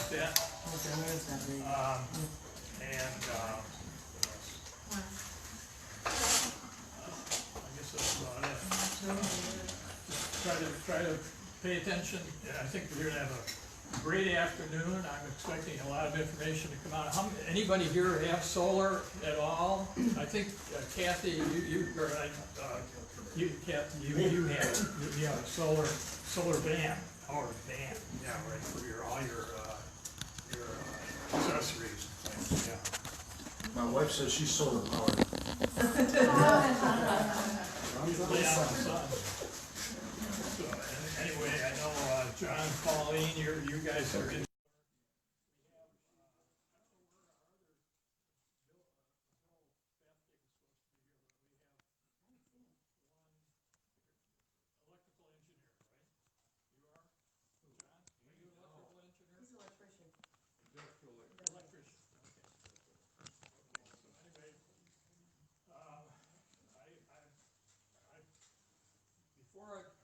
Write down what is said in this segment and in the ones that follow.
thermostat. I guess that's about it. Try to pay attention. I think we're going to have a great afternoon. I'm expecting a lot of information to come out. Anybody here have solar at all? I think Kathy, Kathy, you have a solar van, powered van, yeah, right, for all your accessories and things, yeah. My wife says she's solar powered. Usually out in the sun. So, anyway, I know John, Pauline, you guys are in.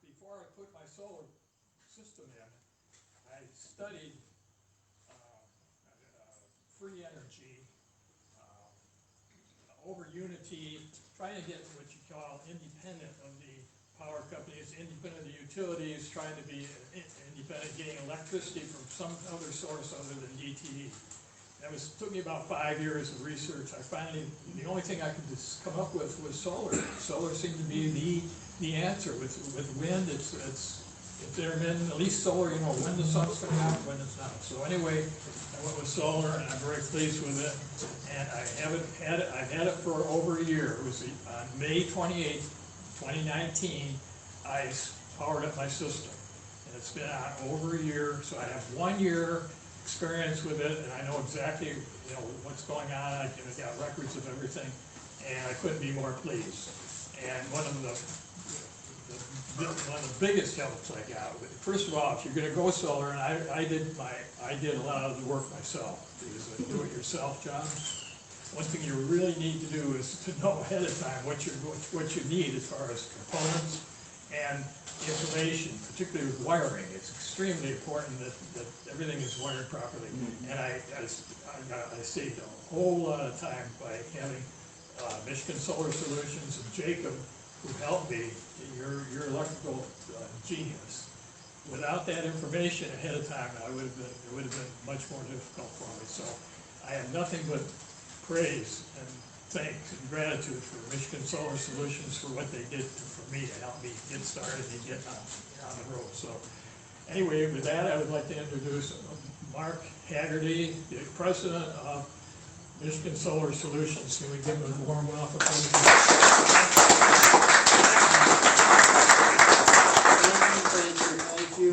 Before I put my solar system in, I studied free energy, over unity, trying to get what you call independent of the power companies, independent of the utilities, trying to be independent, getting electricity from some other source other than DTE. Took me about 5 years of research. I finally, the only thing I could just come up with was solar. Solar seemed to be the answer. With wind, it's if they're in, at least solar, you know, when the sun's coming out, when it's not. So anyway, I went with solar, and I'm very pleased with it. And I've had it for over a year. It was on May 28th, 2019, I powered up my system. And it's been on over a year, so I have 1 year experience with it, and I know exactly, you know, what's going on. I've got records of everything, and I couldn't be more pleased. And one of the biggest helps I got with it, first of all, if you're going to go solar, and I did a lot of the work myself, because I do it yourself job. One thing you really need to do is to know ahead of time what you need as far as components and information, particularly with wiring. It's extremely important that everything is wired properly. And I saved a whole lot of time by having Michigan Solar Solutions and Jacob, who helped me. Your electrical genius. Without that information ahead of time, it would have been much more difficult for me. So I have nothing but praise and thanks and gratitude for Michigan Solar Solutions for what they did for me to help me get started and get on the road. So anyway, with that, I would like to introduce Mark Haggerty, the president of Michigan Solar Solutions. Can we give him a warm welcome? Thank you.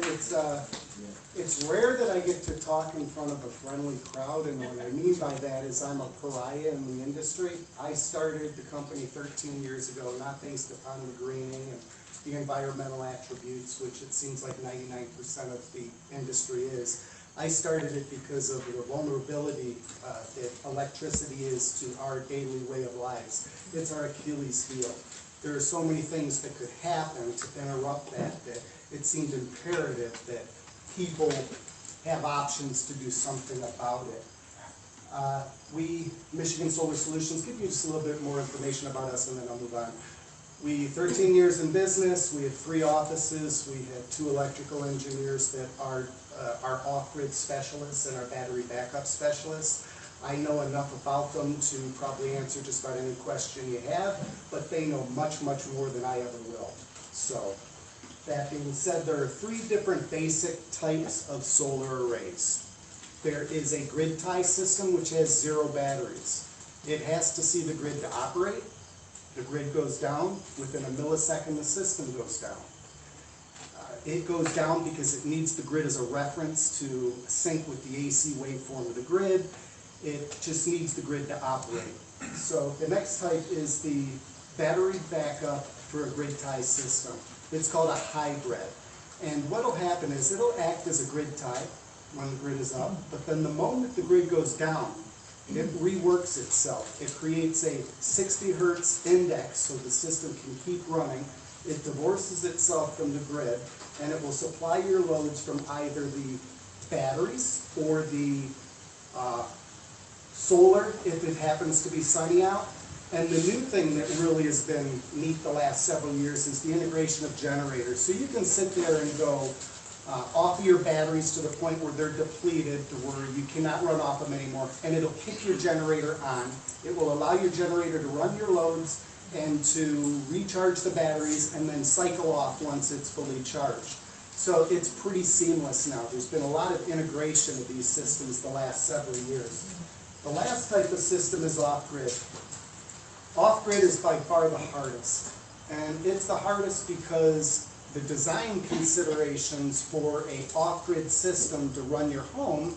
It's rare that I get to talk in front of a friendly crowd, and what I mean by that is I'm a pariah in the industry. I started the company 13 years ago, not based upon the greening and the environmental attributes, which it seems like 99% of the industry is. I started it because of the vulnerability that electricity is to our daily way of lives. It's our Achilles heel. There are so many things that could happen to interrupt that it seemed imperative that people have options to do something about it. We, Michigan Solar Solutions, give you just a little bit more information about us and then I'll move on. We 13 years in business, we have 3 offices, we have 2 electrical engineers that are our off-grid specialists and our battery backup specialists. I know enough about them to probably answer just about any question you have, but they know much, much more than I ever will. So, that being said, there are 3 different basic types of solar arrays. There is a grid tie system which has 0 batteries. It has to see the grid to operate. The grid goes down. Within a millisecond, the system goes down. It goes down because it needs the grid as a reference to sync with the AC waveform of the grid. It just needs the grid to operate. So the next type is the battery backup for a grid tie system. It's called a hybrid. And what will happen is it'll act as a grid tie when the grid is up, but then the moment the grid goes down, it reworks itself. It creates a 60 hertz index so the system can keep running. It divorces itself from the grid, and it will supply your loads from either the batteries or the solar if it happens to be sunny out. And the new thing that really has been neat the last several years is the integration of generators. So you can sit there and go off of your batteries to the point where they're depleted to where you cannot run off them anymore, and it'll kick your generator on. It will allow your generator to run your loads and to recharge the batteries and then cycle off once it's fully charged. So it's pretty seamless now. There's been a lot of integration of these systems the last several years. The last type of system is off-grid. Off-grid is by far the hardest. And it's the hardest because the design considerations for an off-grid system to run your home,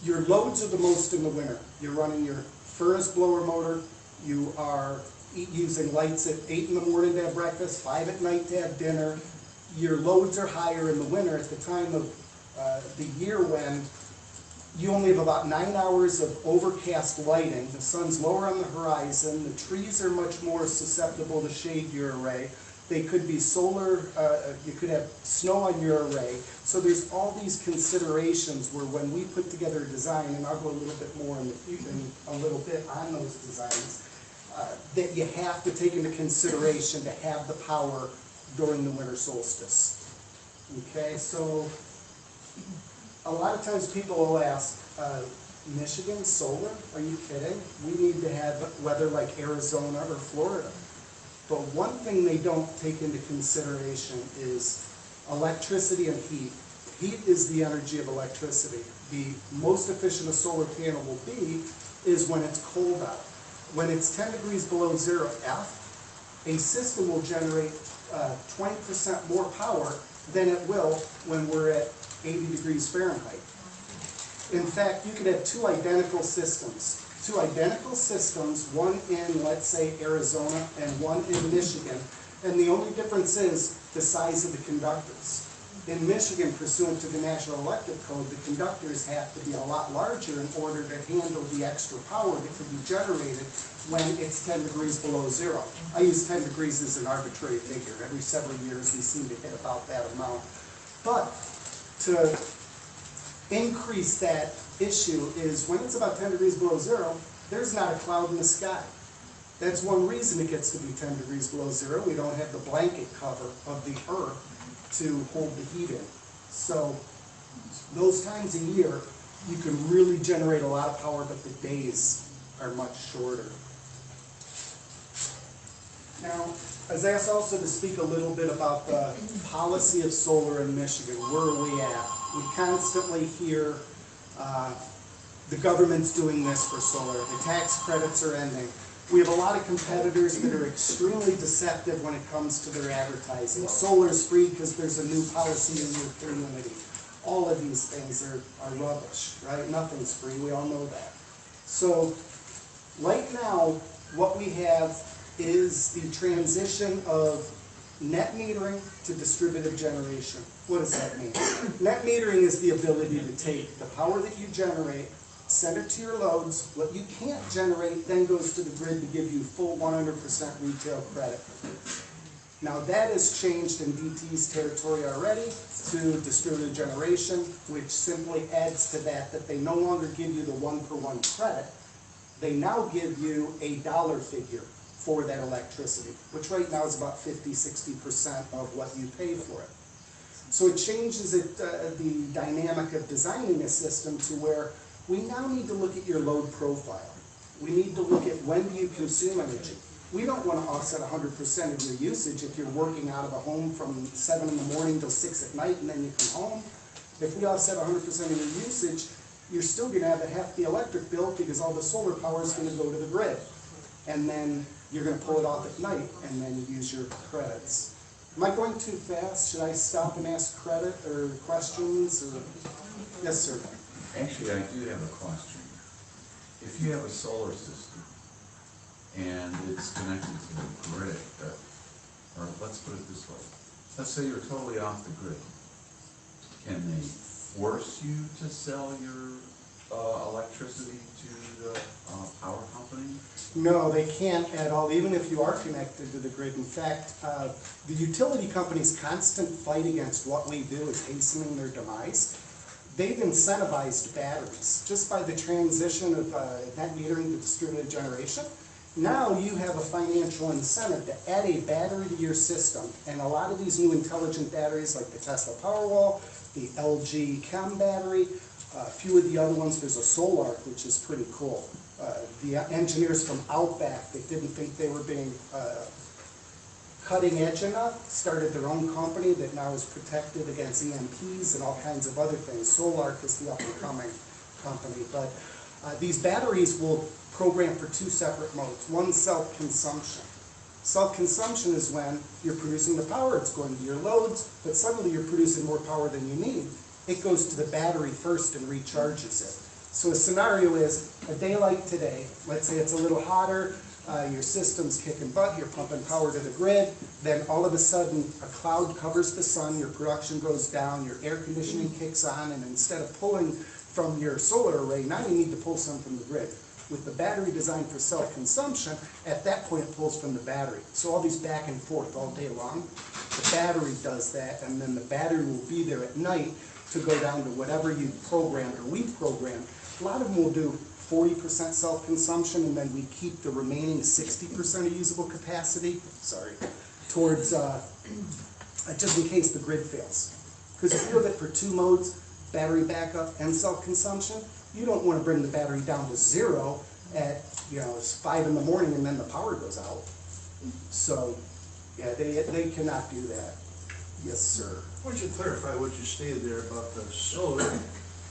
your loads are the most in the winter. You're running your furnace blower motor, you are using lights at 8 in the morning to have breakfast, 5 at night to have dinner. Your loads are higher in the winter at the time of the year when you only have about 9 hours of overcast lighting. The sun's lower on the horizon. The trees are much more susceptible to shade your array. They could be solar, you could have snow on your array. So there's all these considerations where when we put together a design, and I'll go a little bit more in a little bit on those designs, that you have to take into consideration to have the power during the winter solstice. Okay, so a lot of times people will ask, Michigan solar? Are you kidding? We need to have weather like Arizona or Florida. But one thing they don't take into consideration is electricity and heat. Heat is the energy of electricity. The most efficient a solar panel will be is when it's cold out. When it's 10 degrees below 0 F, a system will generate 20% more power than it will when we're at 80 degrees Fahrenheit. In fact, you could have two identical systems, one in, let's say, Arizona and one in Michigan, and the only difference is the size of the conductors. In Michigan, pursuant to the National Electric Code, the conductors have to be a lot larger in order to handle the extra power that could be generated when it's 10 degrees below 0. I use 10 degrees as an arbitrary figure. Every several years, we seem to hit about that amount. But to increase that issue is when it's about 10 degrees below 0, there's not a cloud in the sky. That's one reason it gets to be 10 degrees below 0. We don't have the blanket cover of the earth to hold the heat in. So those times a year, you can really generate a lot of power, but the days are much shorter. Now, I was asked also to speak a little bit about the policy of solar in Michigan. Where are we at? We constantly hear the government's doing this for solar. The tax credits are ending. We have a lot of competitors that are extremely deceptive when it comes to their advertising. Solar is free because there's a new policy in your community. All of these things are rubbish, right? Nothing's free. We all know that. So right now, what we have is the transition of net metering to distributed generation. What does that mean? Net metering is the ability to take the power that you generate, send it to your loads. What you can't generate then goes to the grid to give you full 100% retail credit. Now that has changed in DTE's territory already to distributed generation, which simply adds to that they no longer give you the 1-for-1 credit. They now give you a dollar figure for that electricity, which right now is about 50–60% of what you pay for it. So it changes the dynamic of designing a system to where we now need to look at your load profile. We need to look at when do you consume energy. We don't want to offset 100% of your usage if you're working out of a home from 7 in the morning till 6 at night and then you come home. If we offset 100% of your usage, you're still going to have a hefty electric bill because all the solar power is going to go to the grid. And then you're going to pull it off at night and then use your credits. Am I going too fast? Should I stop and ask credit or questions? Or? Yes, sir. Actually, I do have a question. If you have a solar system and it's connected to the grid, or let's put it this way, let's say you're totally off the grid, can they force you to sell your electricity to the power company? No, they can't at all, even if you are connected to the grid. In fact, the utility company's constant fight against what we do is hastening their demise. They've incentivized batteries, just by the transition of net metering to distributed generation. Now you have a financial incentive to add a battery to your system, and a lot of these new intelligent batteries, like the Tesla Powerwall, the LG Chem battery, a few of the other ones, there's a Solar, which is pretty cool. The engineers from Outback that didn't think they were being cutting edge enough started their own company that now is protected against EMPs and all kinds of other things. Solar is the up-and-coming company. But these batteries will program for two separate modes. One, self-consumption. Self-consumption is when you're producing the power, it's going to your loads, but suddenly you're producing more power than you need. It goes to the battery first and recharges it. So a scenario is, a day like today, let's say it's a little hotter, your system's kicking butt, you're pumping power to the grid, then all of a sudden a cloud covers the sun, your production goes down, your air conditioning kicks on, and instead of pulling from your solar array, now you need to pull some from the grid. With the battery designed for self-consumption, at that point it pulls from the battery. So all these back and forth all day long, the battery does that, and then the battery will be there at night to go down to whatever you programmed or we programmed. A lot of them will do 40% self-consumption, and then we keep the remaining 60% of usable capacity, towards, just in case the grid fails. Because if you have it for two modes, battery backup and self-consumption, you don't want to bring the battery down to zero at, it's 5 in the morning and then the power goes out. So, yeah, they cannot do that. Yes, sir. Why don't you clarify what you stated there about the solar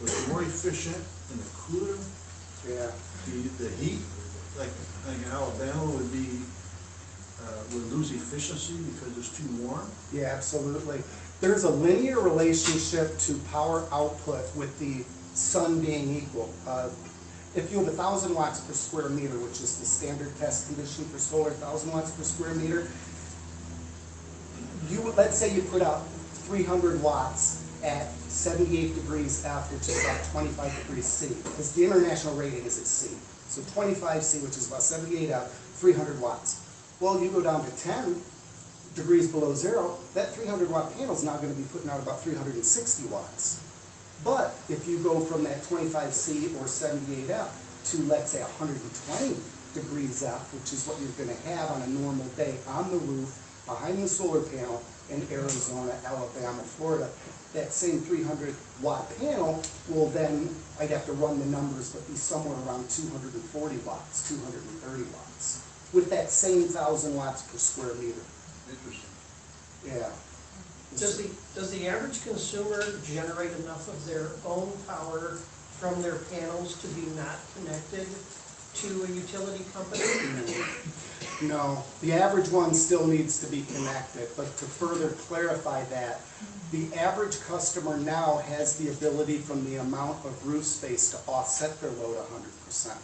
was more efficient and the cooler, Yeah. the heat, like in Alabama would lose efficiency because it's too warm? Yeah, absolutely. There's a linear relationship to power output with the sun being equal. If you have 1,000 watts per square meter, which is the standard test condition for solar, 1,000 watts per square meter, let's say you put out 300 watts at 78 degrees F, which is about 25 degrees C, because the international rating is at C. So 25 C, which is about 78 F, 300 watts. Well, you go down to 10 degrees below zero, that 300 watt panel is now going to be putting out about 360 watts. But if you go from that 25 C or 78 F to, let's say, 120 degrees F, which is what you're going to have on a normal day on the roof, behind the solar panel in Arizona, Alabama, Florida, that same 300 watt panel will then, I'd have to run the numbers, but be somewhere around 240 watts, 230 watts, with that same 1,000 watts per square meter. Interesting. Yeah. Does the average consumer generate enough of their own power from their panels to be not connected to a utility company? No, the average one still needs to be connected, but to further clarify that, the average customer now has the ability from the amount of roof space to offset their load 100%.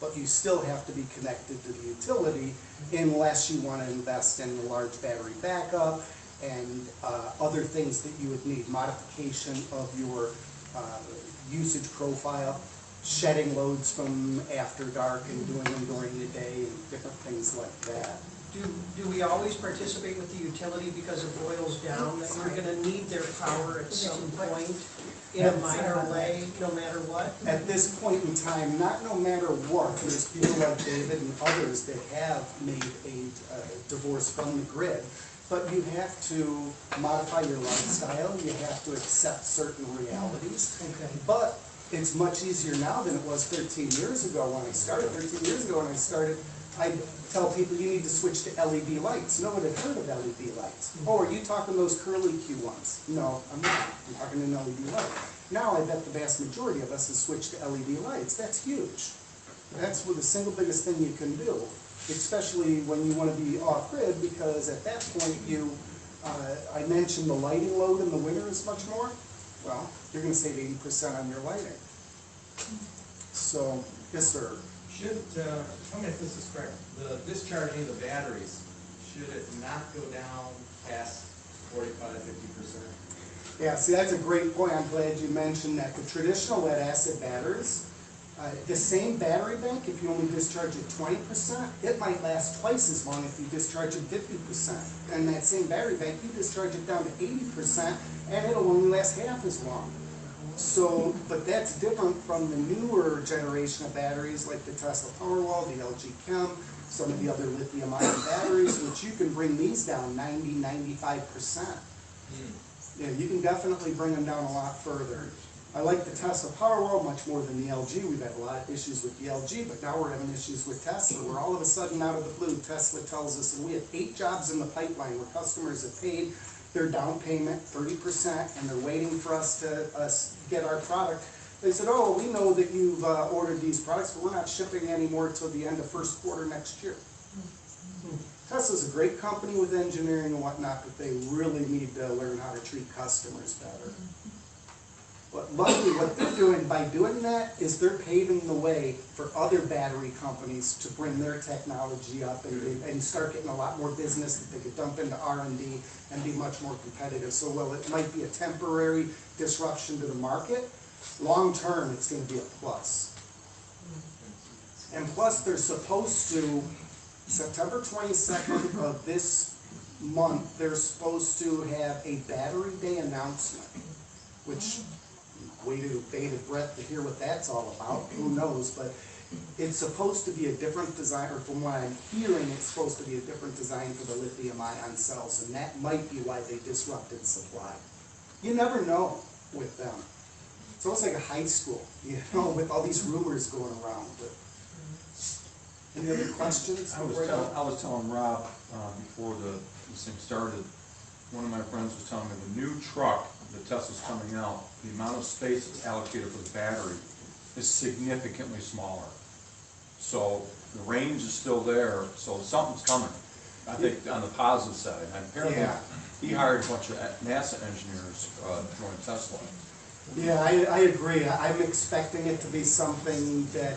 But you still have to be connected to the utility unless you want to invest in a large battery backup and other things that you would need, modification of your usage profile, shedding loads from after dark and doing them during the day and different things like that. Do we always participate with the utility because it boils down that you're gonna need their power at some point in a minor way, no matter what? At this point in time, not no matter what, there's people like David and others that have made a divorce from the grid, but you have to modify your lifestyle, you have to accept certain realities. Okay. But it's much easier now than it was 13 years ago when I started. 13 years ago when I started, I'd tell people you need to switch to LED lights. No one had heard of LED lights. Oh, are you talking those curly Q ones? No, I'm not. I'm talking an LED light. Now I bet the vast majority of us have switched to LED lights. That's huge. That's the single biggest thing you can do, especially when you want to be off-grid, because at that point I mentioned the lighting load in the winter is much more. Well, you're going to save 80% on your lighting. So, yes, sir. Should, tell me if this is correct, the discharging of the batteries, should it not go down past 45–50%? Yeah, see, that's a great point. I'm glad you mentioned that. The traditional lead acid batteries, the same battery bank, if you only discharge it 20%, it might last twice as long if you discharge it 50%. And that same battery bank, you discharge it down to 80%, and it'll only last half as long. So, but that's different from the newer generation of batteries like the Tesla Powerwall, the LG Chem, some of the other lithium-ion batteries, which you can bring these down 90, 95%. Yeah, you can definitely bring them down a lot further. I like the Tesla Powerwall much more than the LG. We've had a lot of issues with the LG, but now we're having issues with Tesla, where all of a sudden, out of the blue, Tesla tells us, and we have 8 jobs in the pipeline where customers have paid their down payment 30%, and they're waiting for us to get our product. They said, oh, we know that you've ordered these products, but we're not shipping anymore until the end of first quarter next year. Tesla's a great company with engineering and whatnot, but they really need to learn how to treat customers better. But luckily, what they're doing by doing that is they're paving the way for other battery companies to bring their technology up and start getting a lot more business that they could dump into R&D and be much more competitive. So while it might be a temporary disruption to the market, long term it's going to be a plus. And plus they're supposed to, September 22nd of this month, they're supposed to have a Battery Day announcement, which waited bated breath to hear what that's all about. Who knows? But it's supposed to be a different design, or from what I'm hearing, it's supposed to be a different design for the lithium-ion cells, and that might be why they disrupted supply. You never know with them. It's almost like a high school, you know, with all these rumors going around. But any other questions? I was telling Rob before this thing started, one of my friends was telling me the new truck that Tesla's coming out, the amount of space that's allocated for the battery is significantly smaller. So the range is still there, so something's coming. I think on the positive side. And apparently he hired a bunch of NASA engineers to join Tesla. Yeah, I agree. I'm expecting it to be something that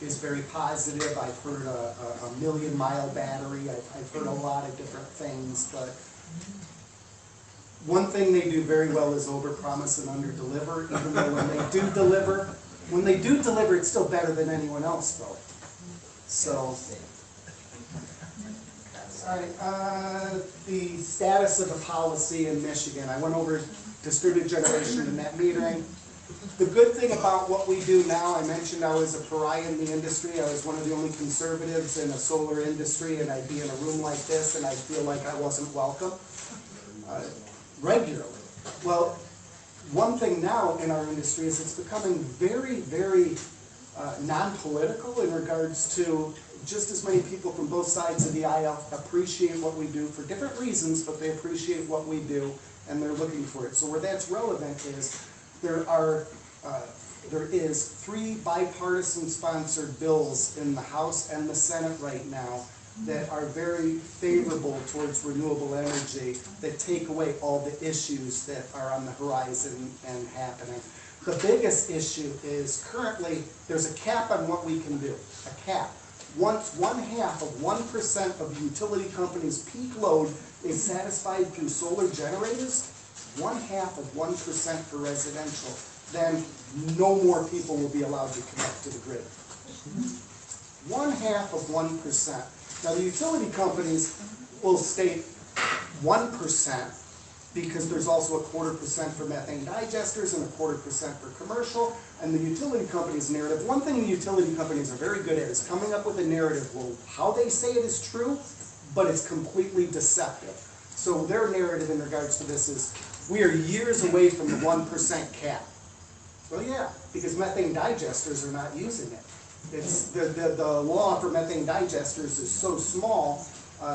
is very positive. I've heard a 1,000,000-mile battery. I've heard a lot of different things, but one thing they do very well is overpromise and underdeliver, even though when they do deliver, it's still better than anyone else, though. So, all right, the status of the policy in Michigan. I went over distributed generation and net metering. The good thing about what we do now, I mentioned I was a pariah in the industry. I was one of the only conservatives in a solar industry, and I'd be in a room like this, and I'd feel like I wasn't welcome regularly. Well, one thing now in our industry is it's becoming very, very non-political in regards to just as many people from both sides of the aisle appreciate what we do for different reasons, but they appreciate what we do and they're looking for it. So where that's relevant is there is 3 bipartisan sponsored bills in the House and the Senate right now that are very favorable towards renewable energy, that take away all the issues that are on the horizon and happening. The biggest issue is currently there's a cap on what we can do, a cap. Once 1/2 of 1% of the utility company's peak load is satisfied through solar generators, 1/2 of 1% for residential, then no more people will be allowed to connect to the grid. 1/2 of 1%. Now the utility companies will state 1% because there's also a 1/4% for methane digesters and a 1/4% for commercial. And the utility company's narrative, one thing the utility companies are very good at is coming up with a narrative, well, how they say it is true, but it's completely deceptive. So their narrative in regards to this is, we are years away from the 1% cap. Well, yeah, because methane digesters are not using it. It's the law for methane digesters is so small,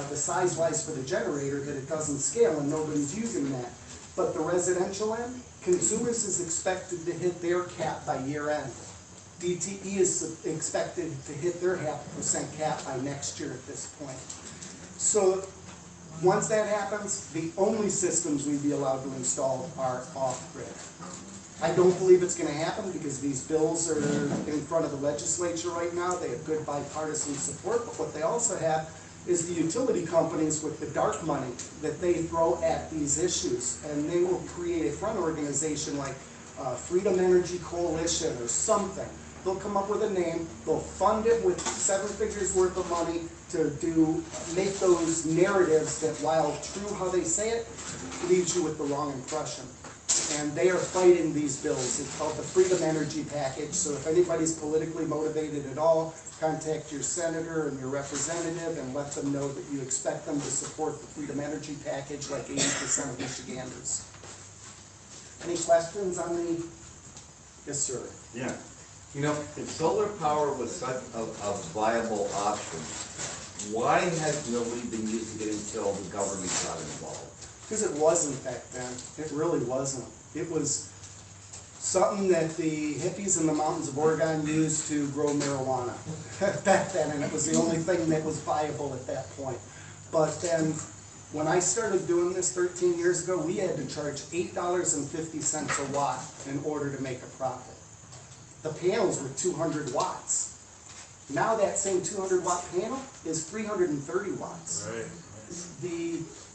the size-wise for the generator, that it doesn't scale and nobody's using that. But the residential end, consumers is expected to hit their cap by year end. DTE is expected to hit their 0.5% cap by next year at this point. So once that happens, the only systems we'd be allowed to install are off-grid. I don't believe it's going to happen because these bills are in front of the legislature right now. They have good bipartisan support, but what they also have is the utility companies with the dark money that they throw at these issues. And they will create a front organization like Freedom Energy Coalition or something. They'll come up with a name, they'll fund it with 7 figures worth of money to make those narratives that, while true how they say it, leaves you with the wrong impression. And they are fighting these bills. It's called the Freedom Energy Package. So if anybody's politically motivated at all, contact your senator and your representative and let them know that you expect them to support the Freedom Energy Package like 80% of Michiganders. Any questions on the? Yes, sir. Yeah. You know, if solar power was such a viable option, why has nobody been using it until the government got involved? Because it wasn't back then. It really wasn't. It was something that the hippies in the mountains of Oregon used to grow marijuana back then, and it was the only thing that was viable at that point. But then, when I started doing this 13 years ago, we had to charge $8.50 a watt in order to make a profit. The panels were 200 watts. Now that same 200 watt panel is 330 watts. Right.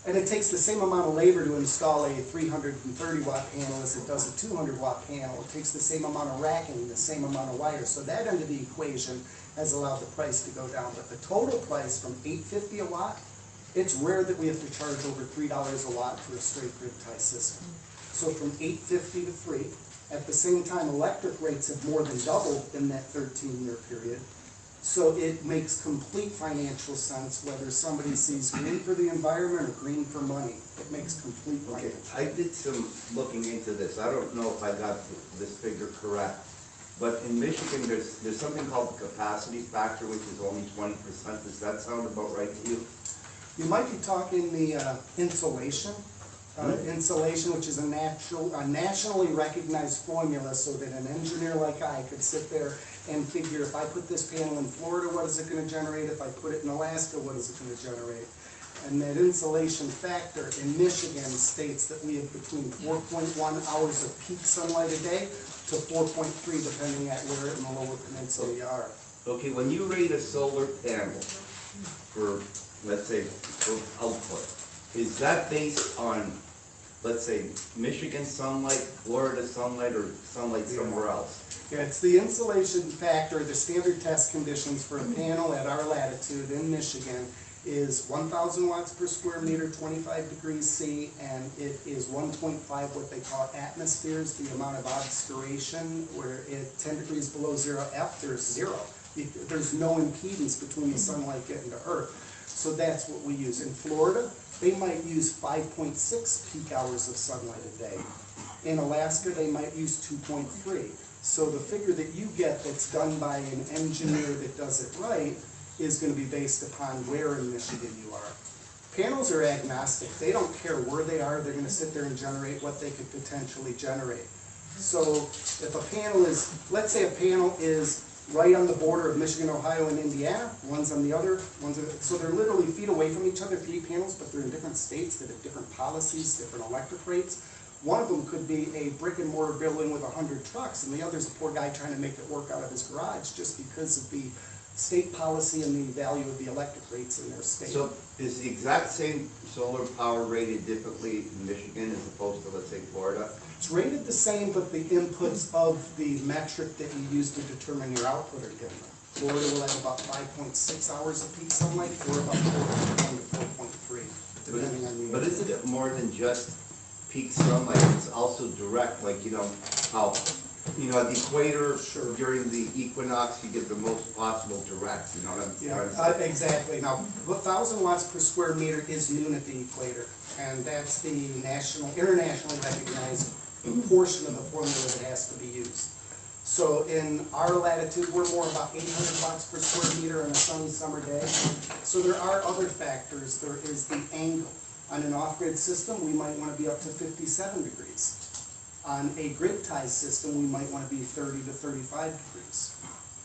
And it takes the same amount of labor to install a 330 watt panel as it does a 200 watt panel. It takes the same amount of racking, the same amount of wires. So that end of the equation has allowed the price to go down. But the total price from $8.50 a watt, it's rare that we have to charge over $3 a watt for a straight grid tie system. So from $8.50 to $3. At the same time, electric rates have more than doubled in that 13-year period. So it makes complete financial sense whether somebody sees green for the environment or green for money. It makes complete Okay, financial. I did some looking into this. I don't know if I got this figure correct. But in Michigan, there's something called the capacity factor, which is only 20%. Does that sound about right to you? You might be talking the insulation. Insulation, which is a nationally recognized formula, so that an engineer like I could sit there and figure, if I put this panel in Florida, what is it going to generate? If I put it in Alaska, what is it going to generate? And that insulation factor in Michigan states that we have between 4.1 hours of peak sunlight a day to 4.3, depending on where in the lower peninsula you are. Okay, when you rate a solar panel for, let's say, for output, is that based on, let's say, Michigan sunlight, Florida sunlight, or sunlight somewhere else? Yeah, it's the insulation factor. The standard test conditions for a panel at our latitude in Michigan is 1,000 watts per square meter, 25 degrees C, and it is 1.5 what they call atmospheres, the amount of obscuration, where at 10 degrees below 0 F, there's 0. There's no impedance between the sunlight getting to Earth. So that's what we use. In Florida, they might use 5.6 peak hours of sunlight a day. In Alaska, they might use 2.3. So the figure that you get that's done by an engineer that does it right is going to be based upon where in Michigan you are. Panels are agnostic. They don't care where they are. They're going to sit there and generate what they could potentially generate. So if a panel is, let's say a panel is right on the border of Michigan, Ohio, and Indiana, one's on the other, so they're literally feet away from each other, 3 panels, but they're in different states that have different policies, different electric rates. One of them could be a brick and mortar building with 100 trucks, and the other's a poor guy trying to make it work out of his garage just because of the state policy and the value of the electric rates in their state. So is the exact same solar power rated differently in Michigan as opposed to, let's say, Florida? It's rated the same, but the inputs of the metric that you use to determine your output are different. Florida will have about 5.6 hours of peak sunlight, or about 4.1 to 4.3, depending on the. But isn't it more than just peak sunlight? It's also direct, like, you know, how, you know, at the equator, Sure. during the equinox, you get the most possible direct, you know what I'm Yeah, trying to say? exactly. Now, 1,000 watts per square meter is noon at the equator, and that's the internationally recognized portion of the formula that has to be used. So in our latitude, we're more about 800 watts per square meter on a sunny summer day. So there are other factors. There is the angle. On an off-grid system, we might want to be up to 57 degrees. On a grid tie system, we might want to be 30 to 35 degrees.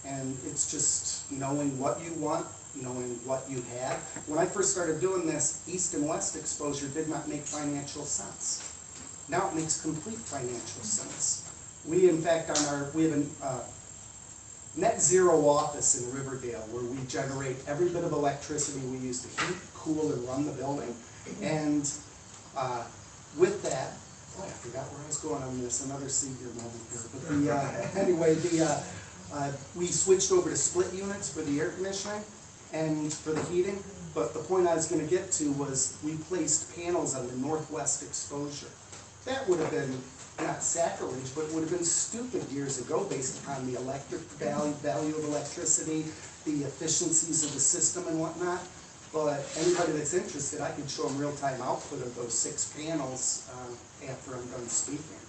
And it's just knowing what you want, knowing what you have. When I first started doing this, east and west exposure did not make financial sense. Now it makes complete financial sense. We, in fact, we have net zero office in Riverdale, where we generate every bit of electricity we use to heat, cool, and run the building. And with that, I forgot where I was going on this, another senior moment here. But anyway, we switched over to split units for the air conditioning and for the heating. But the point I was going to get to was we placed panels on the northwest exposure. That would have been not sacrilege, but would have been stupid years ago based upon the electric value of electricity, the efficiencies of the system and whatnot. But anybody that's interested, I could show them real-time output of those 6 panels after I'm done speaking.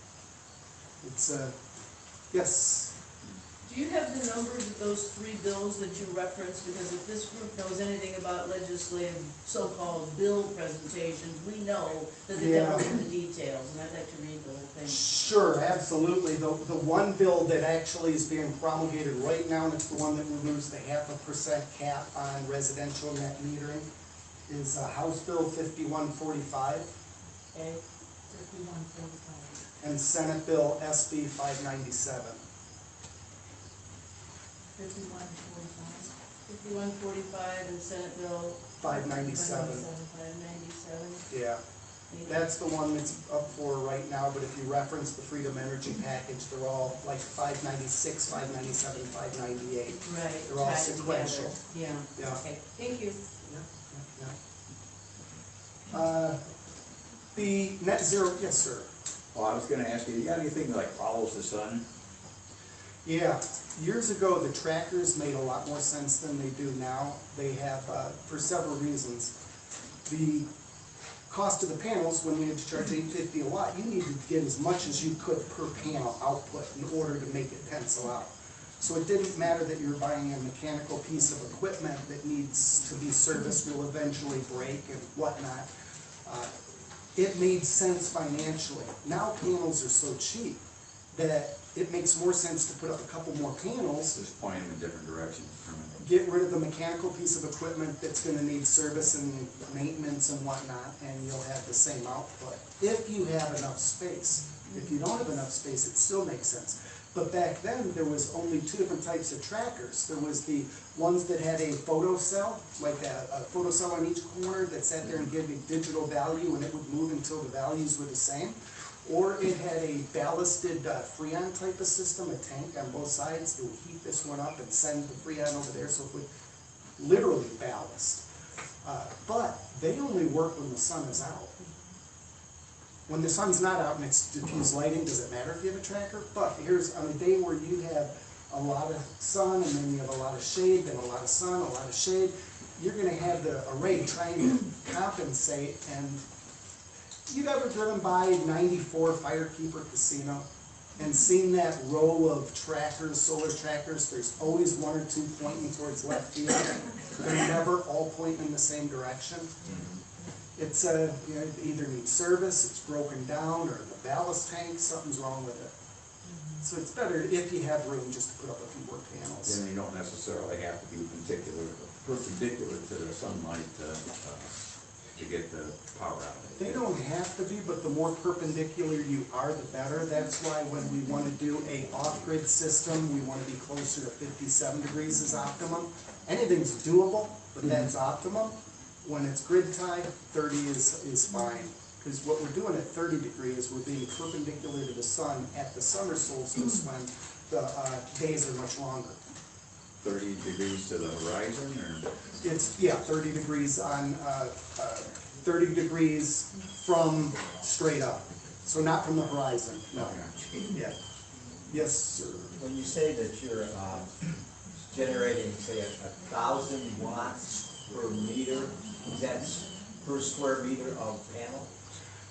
It's, yes? Do you have the numbers of those 3 bills that you referenced? Because if this group knows anything about legislative so-called bill presentations, we know that they don't read the details, and I'd like to read the whole thing. Sure, absolutely. The one bill that actually is being promulgated right now, and it's the one that removes the 0.5% cap on residential net metering, is House Bill 5145 Okay? 5145. and Senate Bill SB 597. 5145. 5145 and Senate Bill 597. 597. Yeah, that's the one that's up for right now, but if you reference the Freedom Energy Package, they're all like 596, 597, 598. Right. They're all tied sequential. together. Yeah. Yeah. Okay, thank you. The net zero, yes, sir. Well, I was gonna ask you got anything that like follows the sun? Yeah, years ago, the trackers made a lot more sense than they do now. They have, for several reasons. The cost of the panels, when we had to charge $8.50 a watt, you needed to get as much as you could per panel output in order to make it pencil out. So it didn't matter that you were buying a mechanical piece of equipment that needs to be serviced, will eventually break and whatnot. It made sense financially. Now panels are so cheap that it makes more sense to put up a couple more panels, Just point them in different directions. get rid of the mechanical piece of equipment that's gonna need service and maintenance and whatnot, and you'll have the same output. If you have enough space. If you don't have enough space, it still makes sense. But back then, there was only 2 different types of trackers. There was the ones that had a photo cell, like a photo cell on each corner that sat there and gave a digital value, and it would move until the values were the same. Or it had a ballasted Freon type of system, a tank on both sides. It would heat this one up and send the Freon over there, so it would literally ballast. But they only work when the sun is out. When the sun's not out and it's diffuse lighting, does it matter if you have a tracker? But here's on a day where you have a lot of sun and then you have a lot of shade, then a lot of sun, a lot of shade, you're gonna have the array trying to compensate. And you've ever driven by 94 Firekeeper Casino and seen that row of trackers, solar trackers? There's always 1 or 2 pointing towards left field. They're never all pointing in the same direction. It's it either needs service, it's broken down, or the ballast tank, something's wrong with it. So it's better if you have room just to put up a few more panels. Then you don't necessarily have to be perpendicular to the sunlight to get the power out of it. They don't have to be, but the more perpendicular you are, the better. That's why when we want to do a off-grid system, we want to be closer to 57 degrees is optimum. Anything's doable, but that's optimum. When it's grid tied, 30 is fine. Because what we're doing at 30 degrees, we're being perpendicular to the sun at the summer solstice when the days are much longer. 30 degrees to the horizon, or? It's, 30 degrees on, 30 degrees from straight up. So not from the horizon, no. Yeah. Yes, sir. When you say that you're generating, say, 1,000 watts per meter, that's per square meter of panel?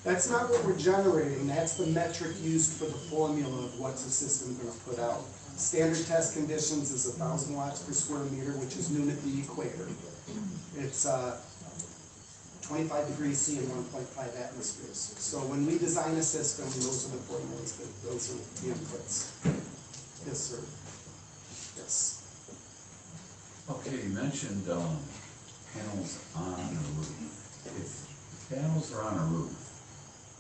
That's not what we're generating, that's the metric used for the formula of what's the system gonna put out. Standard test conditions is 1,000 watts per square meter, which is noon at the equator. It's 25 degrees C and 1.5 atmospheres. So when we design a system, those are the formulas, those are the inputs. Yes, sir. Yes. Okay, you mentioned panels on a roof. If panels are on a roof,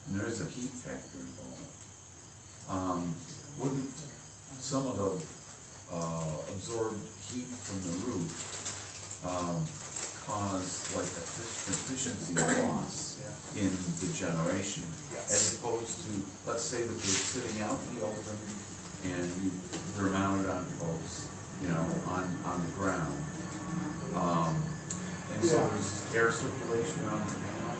and there is a heat factor involved, wouldn't some of the absorbed heat from the roof, cause like efficiency loss in the generation. As opposed to, let's say that they're sitting out in the open and they're mounted on posts, you know, on the ground. And so there's air circulation around the panel,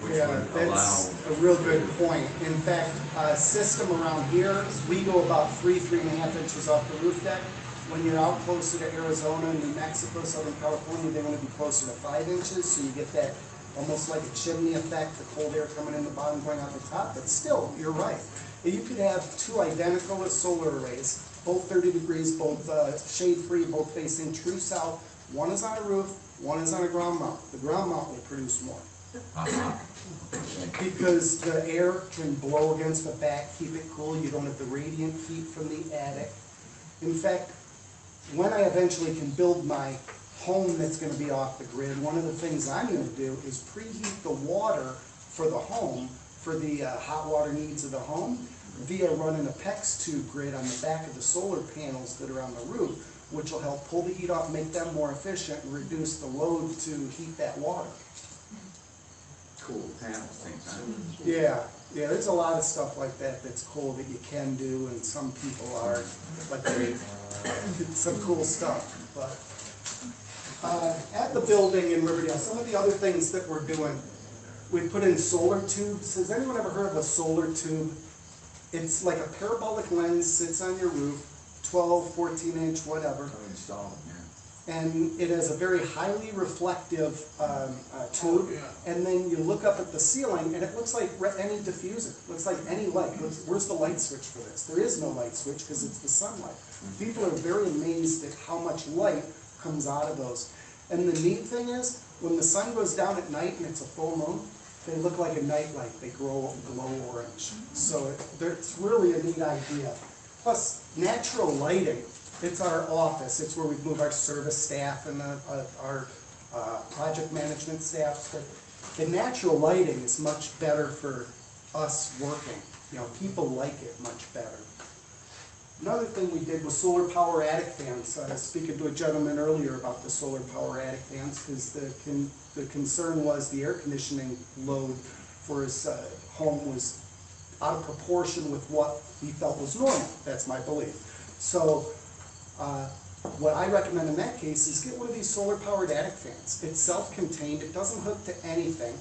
which Yeah, would allow. that's a real good point. In fact, a system around here, we go about 3.5 inches off the roof deck. When you're out closer to Arizona, New Mexico, Southern California, they want to be closer to 5 inches, so you get that almost like a chimney effect, the cold air coming in the bottom going out the top, but still, you're right. You could have two identical solar arrays, both 30 degrees, both shade-free, both facing true south. One is on a roof, one is on a ground mount. The ground mount will produce more. Because the air can blow against the back, keep it cool. You don't have the radiant heat from the attic. In fact, when I eventually can build my home that's going to be off the grid, one of the things I'm going to do is preheat the water for the home, for the hot water needs of the home, via running a PEX tube grid on the back of the solar panels that are on the roof, which will help pull the heat off, make them more efficient, and reduce the load to heat that water. Cool panels, things, huh? Yeah, there's a lot of stuff like that that's cool that you can do, and some people are, but it's some cool stuff. But at the building in Riverdale, some of the other things that we're doing, we put in solar tubes. Has anyone ever heard of a solar tube? It's like a parabolic lens, sits on your roof, 12, 14 inch, whatever. Install them, yeah. And it has a very highly reflective tube. And then you look up at the ceiling and it looks like any diffuser, looks like any light. Where's the light switch for this? There is no light switch because it's the sunlight. People are very amazed at how much light comes out of those. And the neat thing is, when the sun goes down at night and it's a full moon, they look like a nightlight. They glow orange. So it's really a neat idea. Plus, natural lighting. It's our office. It's where we move our service staff and our project management staff. But the natural lighting is much better for us working. You know, people like it much better. Another thing we did was solar power attic fans. I was speaking to a gentleman earlier about the solar power attic fans because the concern was the air conditioning load for his home was out of proportion with what he felt was normal. That's my belief. So what I recommend in that case is get one of these solar powered attic fans. It's self-contained, it doesn't hook to anything.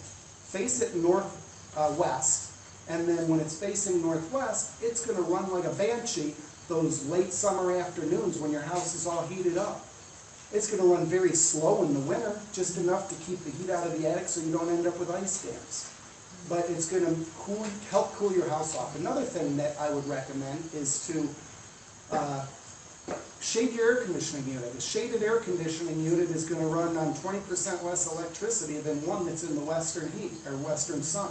Face it northwest, and then when it's facing northwest, it's going to run like a banshee those late summer afternoons when your house is all heated up. It's going to run very slow in the winter, just enough to keep the heat out of the attic so you don't end up with ice dams. But it's going to help cool your house off. Another thing that I would recommend is to shade your air conditioning unit. A shaded air conditioning unit is going to run on 20% less electricity than one that's in the western heat or western sun.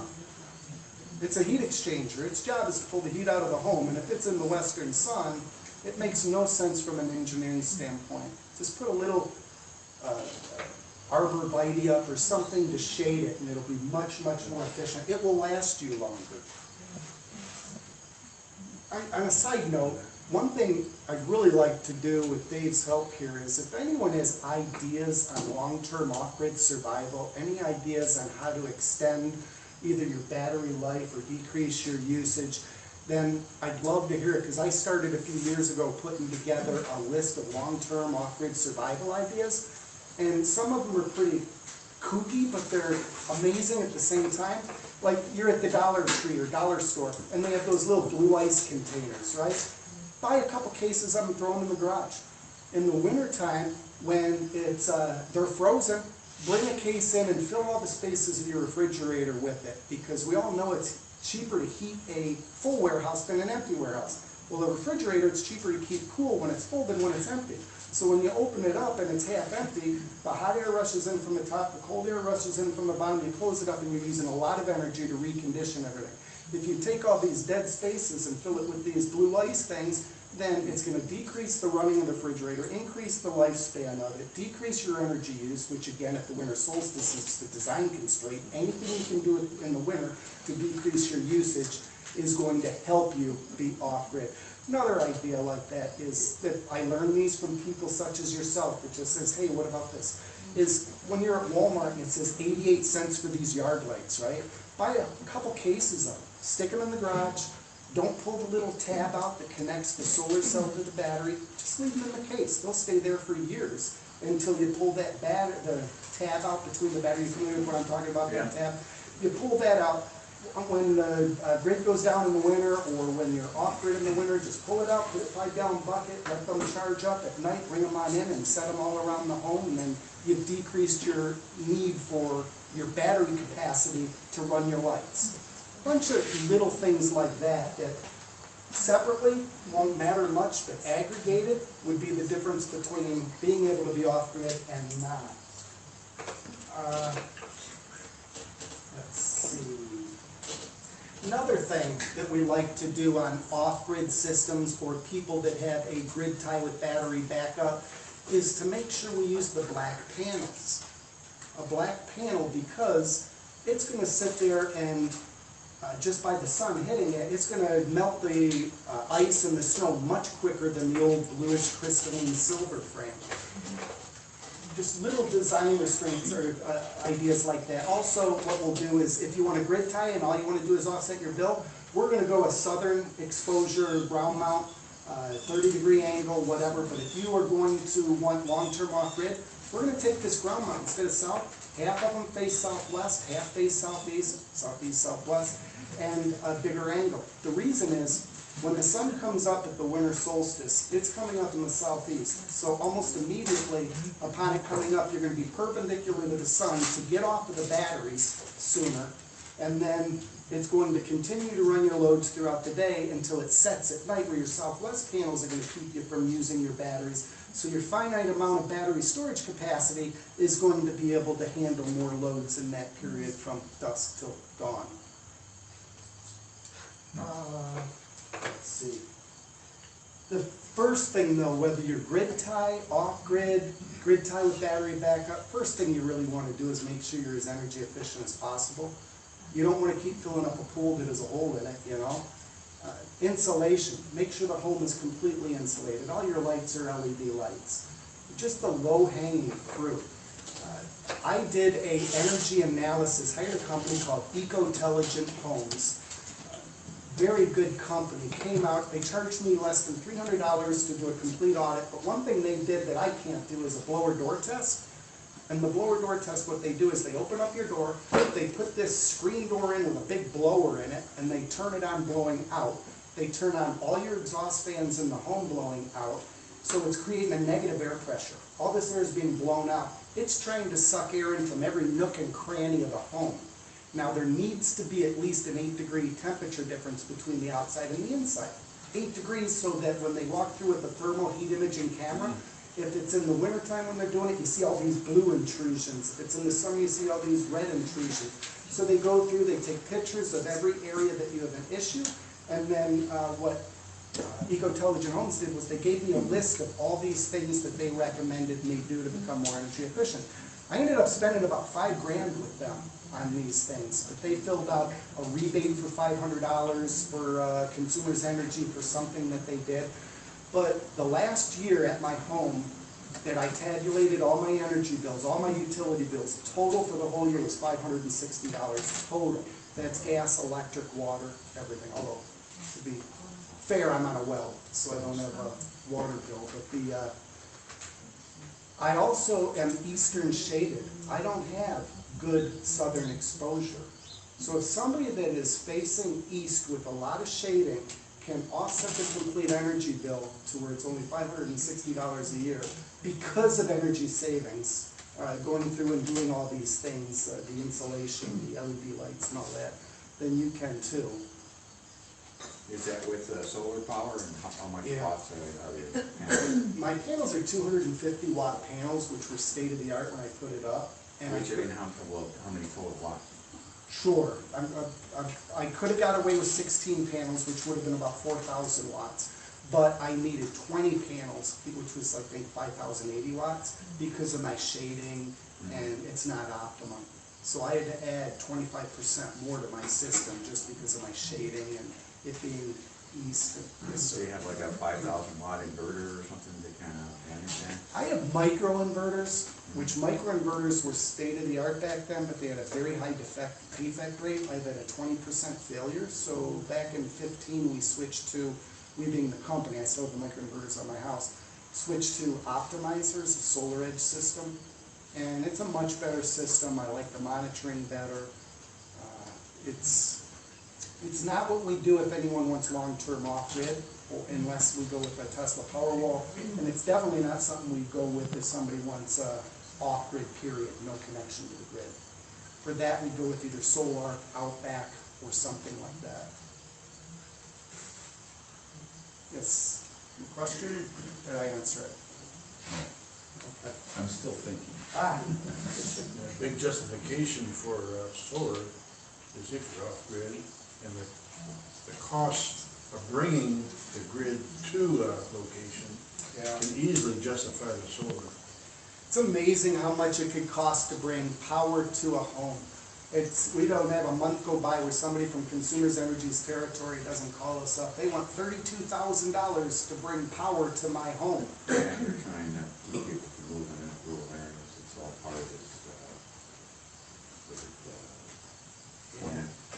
It's a heat exchanger. Its job is to pull the heat out of the home, and if it's in the western sun, it makes no sense from an engineering standpoint. Just put a little arborvitae up or something to shade it, and it'll be much, much more efficient. It will last you longer. On a side note, one thing I'd really like to do with Dave's help here is if anyone has ideas on long-term off-grid survival, any ideas on how to extend either your battery life or decrease your usage, then I'd love to hear it, because I started a few years ago putting together a list of long-term off-grid survival ideas, and some of them are pretty kooky, but they're amazing at the same time. Like, you're at the Dollar Tree or Dollar Store, and they have those little blue ice containers, right? Buy a couple cases of them, throw them in the garage. In the wintertime, when it's they're frozen, bring a case in and fill all the spaces of your refrigerator with it, because we all know it's cheaper to heat a full warehouse than an empty warehouse. Well, the refrigerator, it's cheaper to keep cool when it's full than when it's empty. So when you open it up and it's half empty, the hot air rushes in from the top, the cold air rushes in from the bottom, you close it up and you're using a lot of energy to recondition everything. If you take all these dead spaces and fill it with these blue ice things, then it's going to decrease the running of the refrigerator, increase the lifespan of it, decrease your energy use, which again, at the winter solstice is the design constraint. Anything you can do in the winter to decrease your usage, is going to help you be off-grid. Another idea like that is that I learned these from people such as yourself, that just says, hey, what about this? Is when you're at Walmart and it says 88 cents for these yard lights, right? Buy a couple cases of them, stick them in the garage, don't pull the little tab out that connects the solar cell to the battery, just leave them in the case. They'll stay there for years until you pull that the tab out between the batteries. You know what I'm talking about, that tab? You pull that out. When the grid goes down in the winter, or when you're off-grid in the winter, just pull it out, put a 5-gallon bucket, let them charge up at night, bring them on in and set them all around the home, and then you've decreased your need for your battery capacity to run your lights. A bunch of little things like that that separately won't matter much, but aggregated would be the difference between being able to be off-grid and not. Let's see. Another thing that we like to do on off-grid systems or people that have a grid tie with battery backup is to make sure we use the black panels. A black panel, because it's going to sit there and just by the sun hitting it, it's going to melt the ice and the snow much quicker than the old bluish crystalline silver frame. Just little design restraints or ideas like that. Also, what we'll do is, if you want a grid tie and all you want to do is offset your bill, we're going to go a southern exposure ground mount, 30-degree angle, whatever. But if you are going to want long-term off-grid, we're going to take this ground mount instead of south. Half of them face southwest, half face southeast, southeast, southwest, and a bigger angle. The reason is, when the sun comes up at the winter solstice, it's coming up in the southeast. So almost immediately upon it coming up, you're going to be perpendicular to the sun to get off of the batteries sooner. And then it's going to continue to run your loads throughout the day until it sets at night, where your southwest panels are going to keep you from using your batteries. So your finite amount of battery storage capacity is going to be able to handle more loads in that period from dusk till dawn. Let's see. The first thing though, whether you're grid tie, off-grid, grid tie with battery backup, first thing you really want to do is make sure you're as energy efficient as possible. You don't want to keep filling up a pool that has a hole in it, you know. Insulation, make sure the home is completely insulated. All your lights are LED lights. Just the low-hanging fruit. I did a energy analysis, hired a company called Eco-Intelligent Homes. Very good company, came out, they charged me less than $300 to do a complete audit, but one thing they did that I can't do is a blower door test. And the blower door test, what they do is they open up your door, they put this screen door in with a big blower in it, and they turn it on blowing out. They turn on all your exhaust fans in the home blowing out, so it's creating a negative air pressure. All this air is being blown out. It's trying to suck air in from every nook and cranny of the home. Now there needs to be at least an 8-degree temperature difference between the outside and the inside. 8 degrees so that when they walk through with the thermal heat imaging camera, if it's in the wintertime when they're doing it, you see all these blue intrusions. If it's in the summer, you see all these red intrusions. So they go through, they take pictures of every area that you have an issue, and then what Eco-Intelligent Homes did was they gave me a list of all these things that they recommended me do to become more energy efficient. I ended up spending about $5 grand with them on these things, but they filled out a rebate for $500 for consumers' energy for something that they did. But the last year at my home that I tabulated all my energy bills, all my utility bills, total for the whole year was $560 total. That's gas, electric, water, everything. Although, to be fair, I'm on a well, so I don't have a water bill. But I also am eastern shaded. I don't have good southern exposure. So if somebody that is facing east with a lot of shading can offset the complete energy bill to where it's only $560 a year because of energy savings, going through and doing all these things, the insulation, the LED lights and all that, then you can too. Is that with solar power, and how much watts are your panels? My panels are 250 watt panels, which were state of the art when I put it up. And How many total watts? Sure, I could have got away with 16 panels, which would have been about 4,000 watts. But I needed 20 panels, which was like 5,080 watts, because of my shading, and it's not optimum. So I had to add 25% more to my system just because of my shading and it being east of this. So you have like a 5,000 watt inverter or something to kind of manage that? I have micro inverters, which micro inverters were state of the art back then, but they had a very high defect rate. I've had a 20% failure. So back in 15, we switched to, we being the company, I still have the micro inverters on my house, switched to optimizers, a solar edge system. And it's a much better system. I like the monitoring better. It's not what we do if anyone wants long-term off-grid, unless we go with a Tesla Powerwall. And it's definitely not something we go with if somebody wants off-grid period, no connection to the grid. For that, we go with either solar, Outback, or something like that. Yes, your question? Did I answer it? Okay. I'm still thinking. A big justification for solar is if you're off-grid, and the cost of bringing the grid to a location can easily justify the solar. It's amazing how much it could cost to bring power to a home. We don't have a month go by where somebody from Consumers Energy's territory doesn't call us up. They want $32,000 to bring power to my home. Yeah, you're trying to keep people from moving in rural areas. It's all part of this,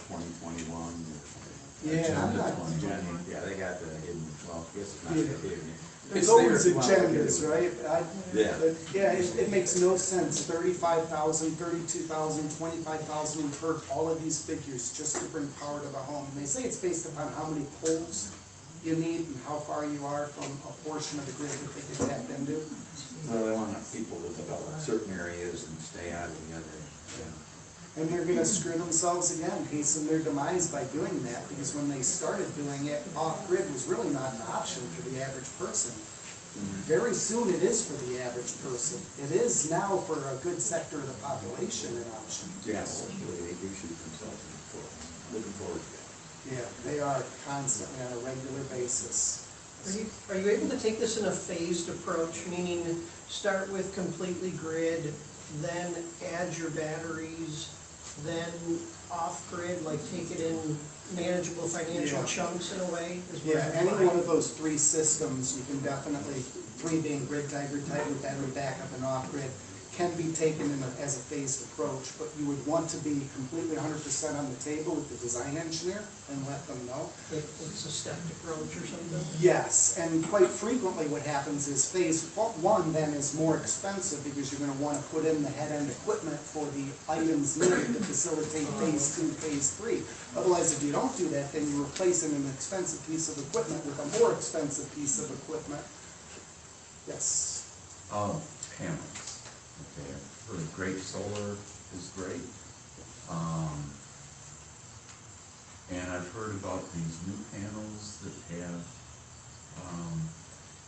2021. Yeah, they got the hidden, well, I guess it's not the hidden. There's always agendas, right? Yeah. It makes no sense. 35,000, 32,000, 25,000. We've heard all of these figures just to bring power to the home. And they say it's based upon how many poles you need and how far you are from a portion of the grid that they can tap into. Well, they want people to develop certain areas and stay out of the other. And they're going to screw themselves again, hasten their demise by doing that, because when they started doing it, off-grid was really not an option for the average person. Very soon it is for the average person. It is now for a good sector of the population an option. Yes, they do shoot themselves in the foot. Looking forward to that. Yeah, they are constantly on a regular basis. Are you able to take this in a phased approach, meaning start with completely grid, then add your batteries, then off-grid, like take it in manageable financial chunks in a way? Yeah, any one of those three systems, you can definitely, three being grid type, battery backup, and off-grid, can be taken as a phased approach, but you would want to be completely 100% on the table with the design engineer and let them know. It's a stepped approach or something? Yes, and quite frequently what happens is phase one then is more expensive because you're going to want to put in the head-end equipment for the items needed to facilitate phase two, phase three. Otherwise, if you don't do that, then you're replacing an expensive piece of equipment with a more expensive piece of equipment. Yes? Panels. Okay, I've heard great solar is great. And I've heard about these new panels that have,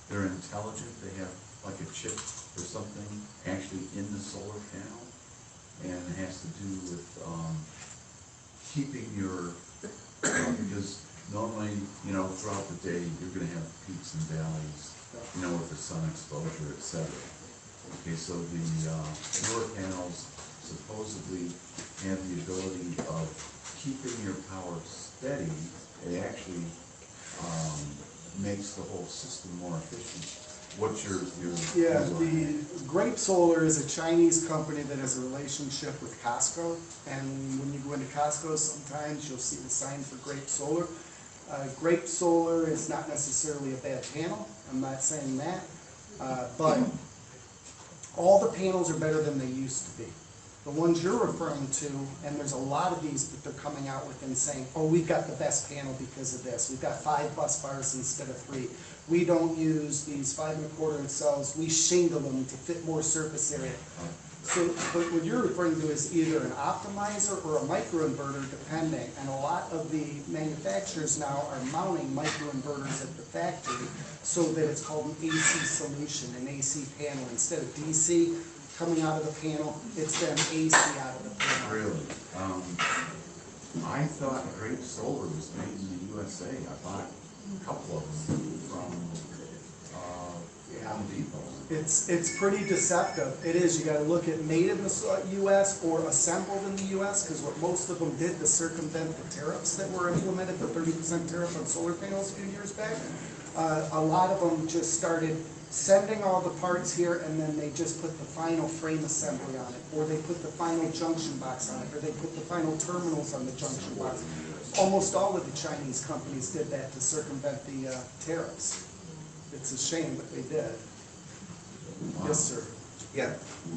they're intelligent, they have like a chip or something actually in the solar panel. And it has to do with keeping your, because normally, throughout the day, you're gonna have peaks and valleys, with the sun exposure, et cetera. Okay, so the newer panels supposedly have the ability of keeping your power steady. It actually makes the whole system more efficient. What's your Yeah, the Grape Solar is a Chinese company that has a relationship with Costco. And when you go into Costco, sometimes you'll see the sign for Grape Solar. Grape Solar is not necessarily a bad panel. I'm not saying that. But all the panels are better than they used to be. The ones you're referring to, and there's a lot of these that they're coming out with and saying, oh, we've got the best panel because of this. We've got 5 bus bars instead of 3. We don't use these 5 1/4" cells. We shingle them to fit more surface area. So, but what you're referring to is either an optimizer or a microinverter, depending. And a lot of the manufacturers now are mounting microinverters at the factory so that it's called an AC solution, an AC panel. Instead of DC coming out of the panel, it's then AC out of the panel. Really? I thought Grape Solar was made in the USA. I bought a couple of them from Home Depot. It's pretty deceptive. It is, you gotta look at made in the US or assembled in the US, because what most of them did to circumvent the tariffs that were implemented, the 30% tariff on solar panels a few years back, a lot of them just started sending all the parts here, and then they just put the final frame assembly on it, or they put the final junction box on it, or they put the final terminals on the junction box. Almost all of the Chinese companies did that to circumvent the tariffs. It's a shame, but they did. Yes, sir. Yeah,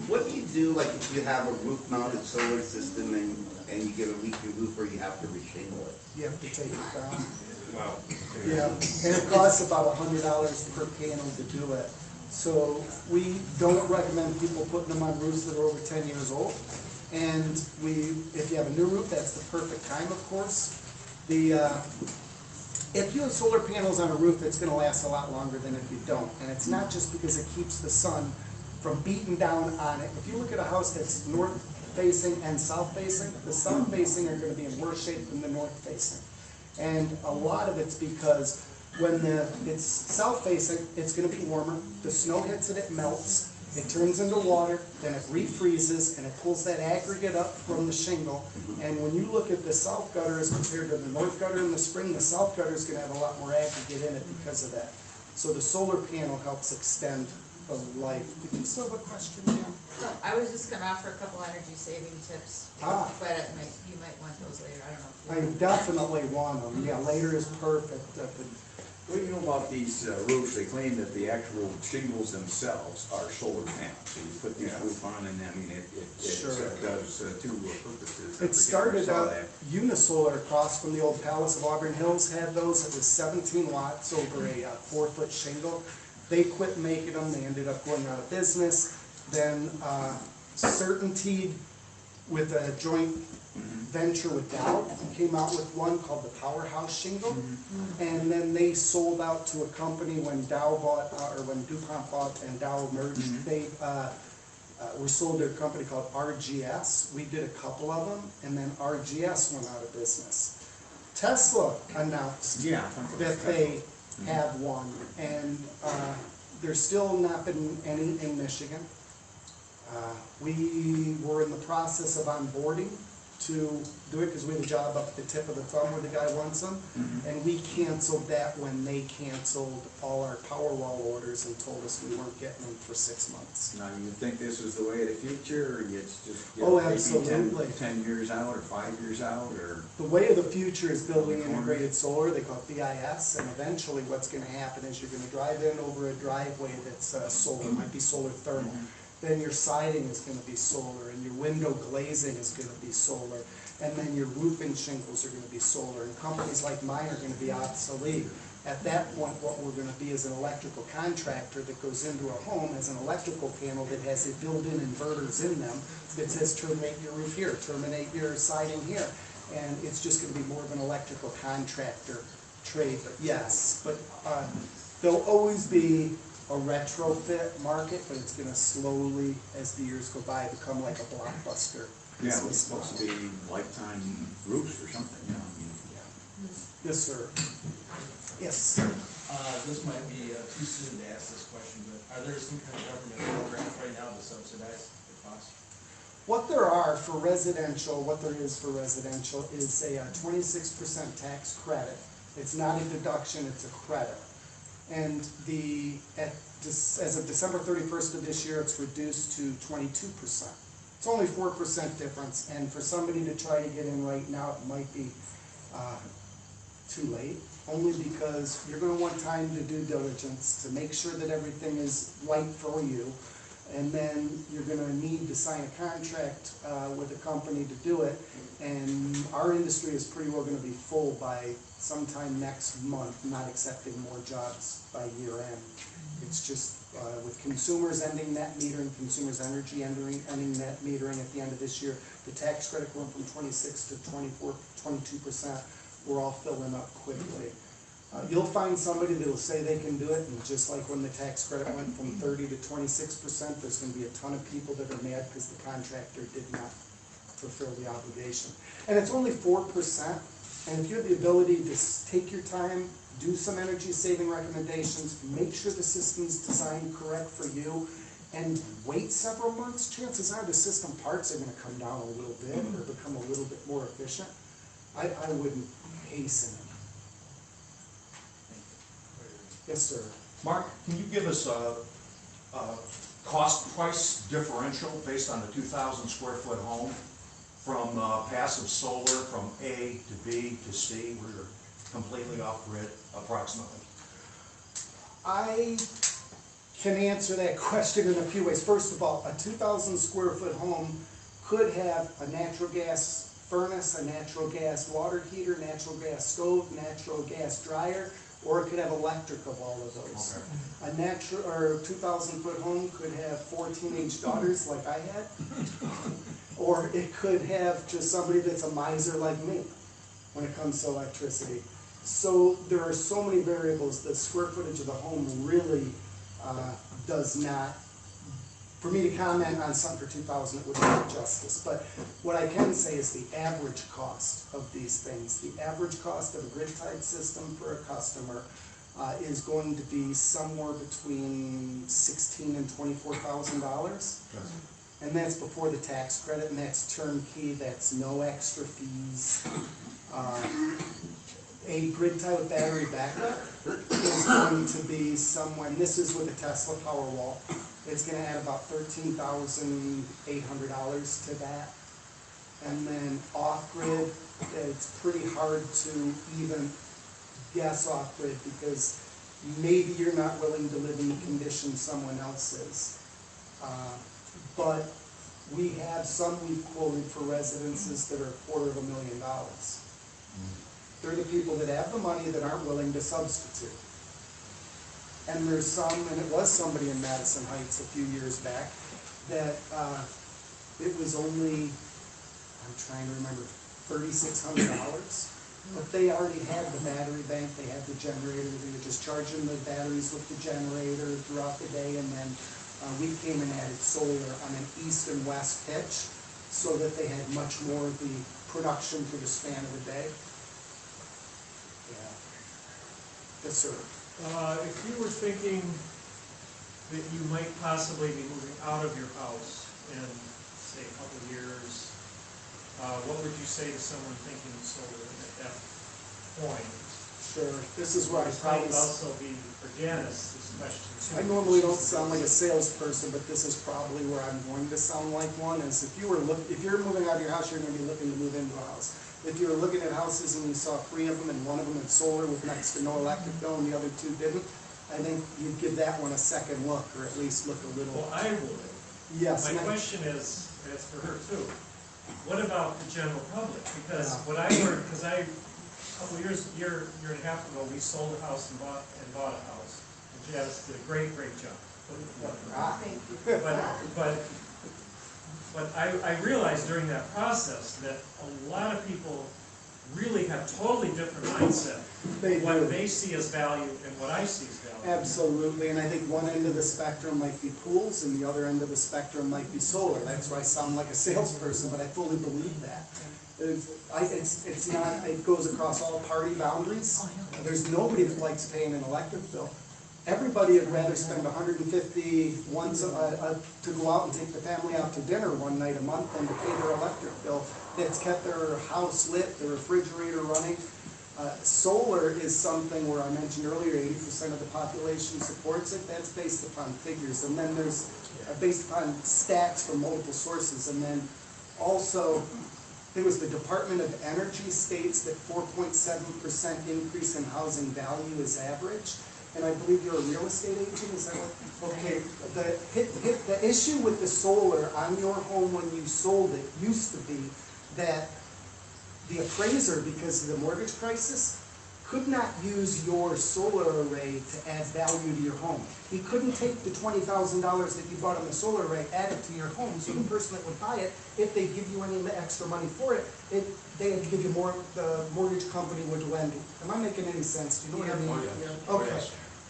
what do you do, like, if you have a roof-mounted solar system and you get a leaky roof or you have to reshingle it? You have to take it down. Wow. Yeah, and it costs about $100 per panel to do it. So we don't recommend people putting them on roofs that are over 10 years old. And if you have a new roof, that's the perfect time, of course. If you have solar panels on a roof, it's gonna last a lot longer than if you don't. And it's not just because it keeps the sun from beating down on it. If you look at a house that's north facing and south facing, the south facing are gonna be in worse shape than the north facing. And a lot of it's because when it's south facing, it's gonna be warmer, the snow hits it, it melts, it turns into water, then it refreezes, and it pulls that aggregate up from the shingle. And when you look at the south gutter as compared to the north gutter in the spring, the south gutter is gonna have a lot more aggregate in it because of that. So the solar panel helps extend the life. Did you still have a question, ma'am? So I was just gonna offer a couple energy saving tips, Ah. but you might want those later, I don't know. I definitely want them. Yeah, later is perfect. What do you know about these roofs? They claim that the actual shingles themselves are solar panels. So you put this roof on and I mean, it Sure. does two purposes. It started out, Unisolar across from the old Palace of Auburn Hills had those. It was 17 watts over a 4-foot shingle. They quit making them. They ended up going out of business. Then Certainty, with a joint venture with Dow, came out with one called the Powerhouse Shingle. And then they sold out to a company when Dow bought, or when DuPont bought and Dow merged. They were sold to a company called RGS. We did a couple of them, and then RGS went out of business. Tesla announced that they have one, and there's still not been any in Michigan. We were in the process of onboarding to do it because we have a job up at the tip of the thumb where the guy wants them. And we canceled that when they canceled all our Powerwall orders and told us we weren't getting them for 6 months. Now, you think this is the way of the future, or it's just, Oh, maybe absolutely. 10 years out, or 5 years out, or? The way of the future is building integrated solar. They call it BIS, and eventually what's gonna happen is you're gonna drive in over a driveway that's solar, it might be solar thermal. Then your siding is gonna be solar, and your window glazing is gonna be solar, and then your roofing shingles are gonna be solar, and companies like mine are gonna be obsolete. At that point, what we're gonna be is an electrical contractor that goes into a home as an electrical panel that has a built-in inverters in them that says terminate your roof here, terminate your siding here. And it's just gonna be more of an electrical contractor trade, but yes, but there'll always be a retrofit market, but it's gonna slowly, as the years go by, become like a blockbuster. Yeah, it's supposed to be lifetime roofs or something, you know, I mean. Yes, sir. Yes. This might be too soon to ask this question, but are there some kind of government programs right now to subsidize the cost? What there are for residential, what there is for residential is a 26% tax credit. It's not a deduction, it's a credit. And as of December 31st of this year, it's reduced to 22%. It's only 4% difference, and for somebody to try to get in right now, it might be too late, only because you're gonna want time to due diligence to make sure that everything is right for you. And then you're gonna need to sign a contract with a company to do it. And our industry is pretty well gonna be full by sometime next month, not accepting more jobs by year end. It's just with consumers ending net metering, consumers energy ending net metering at the end of this year, the tax credit went from 26 to 24, 22%. We're all filling up quickly. You'll find somebody that will say they can do it, and just like when the tax credit went from 30 to 26%, there's gonna be a ton of people that are mad because the contractor did not fulfill the obligation. And it's only 4%, And if you have the ability to take your time, do some energy saving recommendations, make sure the system's designed correct for you, and wait several months, chances are the system parts are gonna come down a little bit or become a little bit more efficient. I wouldn't hasten it. Yes, sir. Mark, can you give us a cost price differential based on a 2,000 square foot home from passive solar from A to B to C, where you're completely off grid approximately? I can answer that question in a few ways. First of all, a 2,000 square foot home could have a natural gas furnace, a natural gas water heater, natural gas stove, natural gas dryer, or it could have electric of all of those. Okay. A natural, or 2,000 foot home could have 4 teenage daughters like I had, or it could have just somebody that's a miser like me when it comes to electricity. So there are so many variables. The square footage of the home really does not, for me to comment on something for 2,000, it would not do justice. But what I can say is the average cost of these things, the average cost of a grid type system for a customer is going to be somewhere between $16,000 and $24,000. And that's before the tax credit, and that's turnkey, that's no extra fees. A grid tie with battery backup is going to be somewhere, and this is with a Tesla Powerwall, it's gonna add about $13,800 to that. And then off-grid, it's pretty hard to even guess off-grid because maybe you're not willing to live in the conditions someone else is. But we have some we've quoted for residences that are $250,000. They're the people that have the money that aren't willing to substitute. And there's some, and it was somebody in Madison Heights a few years back, that it was only, I'm trying to remember, $3,600. But they already had the battery bank, they had the generator, they were just charging the batteries with the generator throughout the day, and then we came and added solar on an east and west pitch so that they had much more of the production for the span of the day. Yes, sir. If you were thinking that you might possibly be moving out of your house in, say, a couple of years, what would you say to someone thinking solar at that point? Sure. This is where I This probably might also be for Janice, this question too. I normally don't sound like a salesperson, but this is probably where I'm going to sound like one. Is if you're moving out of your house, you're going to be looking to move into a house. If you were looking at houses and you saw 3 of them and one of them had solar with next to no electric bill and the other 2 didn't, I think you'd give that one a second look, or at least look a little. Well, I would. Yes. My question is, and it's for her too, what about the general public? Because what I learned, because a couple of year and a half ago, we sold a house and bought a house. And Janice did a great job. But I realized during that process that a lot of people really have totally different mindset. What they see as value and what I see as value. Absolutely, and I think one end of the spectrum might be pools and the other end of the spectrum might be solar. That's why I sound like a salesperson, but I fully believe that. It's not, it goes across all party boundaries. There's nobody that likes paying an electric bill. Everybody would rather spend $150 to go out and take the family out to dinner one night a month than to pay their electric bill that's kept their house lit, their refrigerator running. Solar is something where I mentioned earlier 80% of the population supports it. That's based upon figures. And then there's based upon stats from multiple sources. And then also, it was the Department of Energy states that 4.7% increase in housing value is average. And I believe you're a real estate agent, is that what? Okay, the issue with the solar on your home when you sold it used to be that the appraiser, because of the mortgage crisis, could not use your solar array to add value to your home. He couldn't take the $20,000 that you bought on the solar array, add it to your home, so the person that would buy it, if they give you any extra money for it, they had to give you more, the mortgage company would lend. Am I making any sense? Do you know what I mean? Yeah. Okay.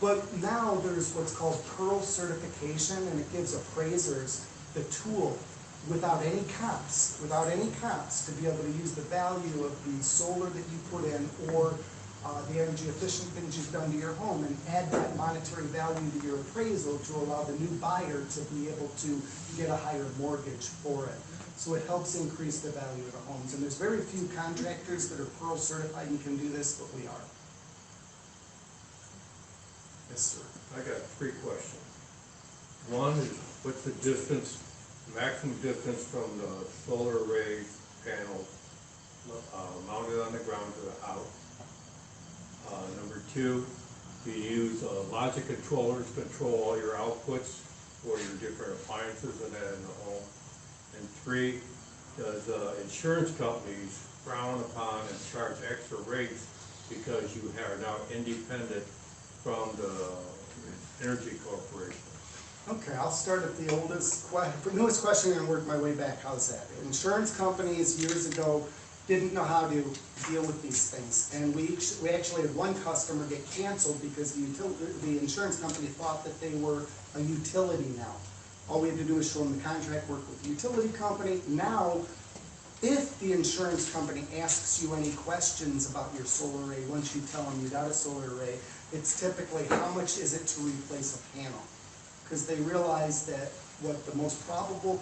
But now there's what's called Pearl certification, and it gives appraisers the tool without any comps, to be able to use the value of the solar that you put in or the energy efficient things you've done to your home and add that monetary value to your appraisal to allow the new buyer to be able to get a higher mortgage for it. So it helps increase the value of the homes. And there's very few contractors that are Pearl certified and can do this, but we are. Yes, sir. I got 3 questions. One is, what's the distance, maximum distance from the solar array panel mounted on the ground to the house? Number 2, do you use logic controllers to control all your outputs for your different appliances and that in the home? And 3, does insurance companies frown upon and charge extra rates because you are now independent from the energy corporation? Okay, I'll start at the newest question and work my way back. How's that? Insurance companies years ago didn't know how to deal with these things. And we actually had one customer get canceled because the insurance company thought that they were a utility now. All we had to do is show them the contract, work with the utility company. Now, if the insurance company asks you any questions about your solar array, once you tell them you got a solar array, it's typically how much is it to replace a panel? Because they realize that what the most probable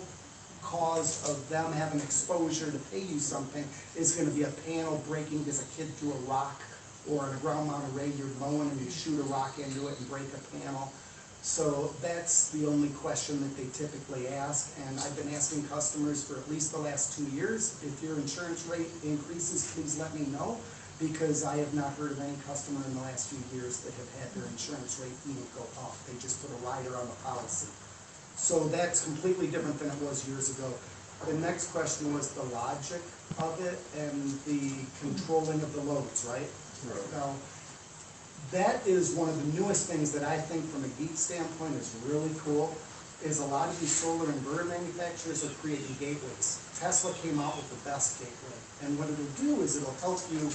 cause of them having exposure to pay you something is going to be a panel breaking because a kid threw a rock, or on a ground mount array you're mowing and you shoot a rock into it and break a panel. So that's the only question that they typically ask, and I've been asking customers for at least the last 2 years, if your insurance rate increases, please let me know, because I have not heard of any customer in the last few years that have had their insurance rate even go up. They just put a rider on the policy. So that's completely different than it was years ago. The next question was the logic of it and the controlling of the loads, right? Right. Now, that is one of the newest things that I think from a geek standpoint is really cool, is a lot of these solar inverter manufacturers are creating gateways. Tesla came out with the best gateway. And what it'll do is it'll help you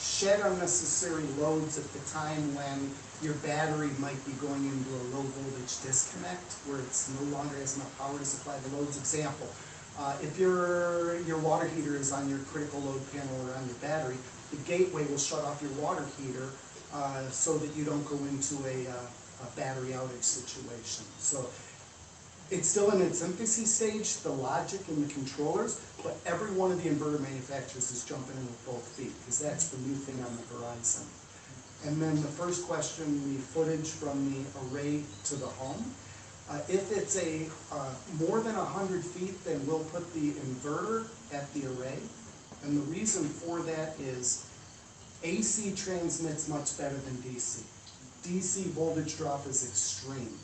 shed unnecessary loads at the time when your battery might be going into a low voltage disconnect where it's no longer has enough power to supply the loads. Example, if your water heater is on your critical load panel or on your battery, the gateway will shut off your water heater so that you don't go into a battery outage situation. So it's still in its infancy stage, the logic and the controllers, but every one of the inverter manufacturers is jumping in with both feet, because that's the new thing on the horizon. And then the first question, the footage from the array to the home. If it's more than 100 feet, then we'll put the inverter at the array. And the reason for that is AC transmits much better than DC. DC voltage drop is extreme.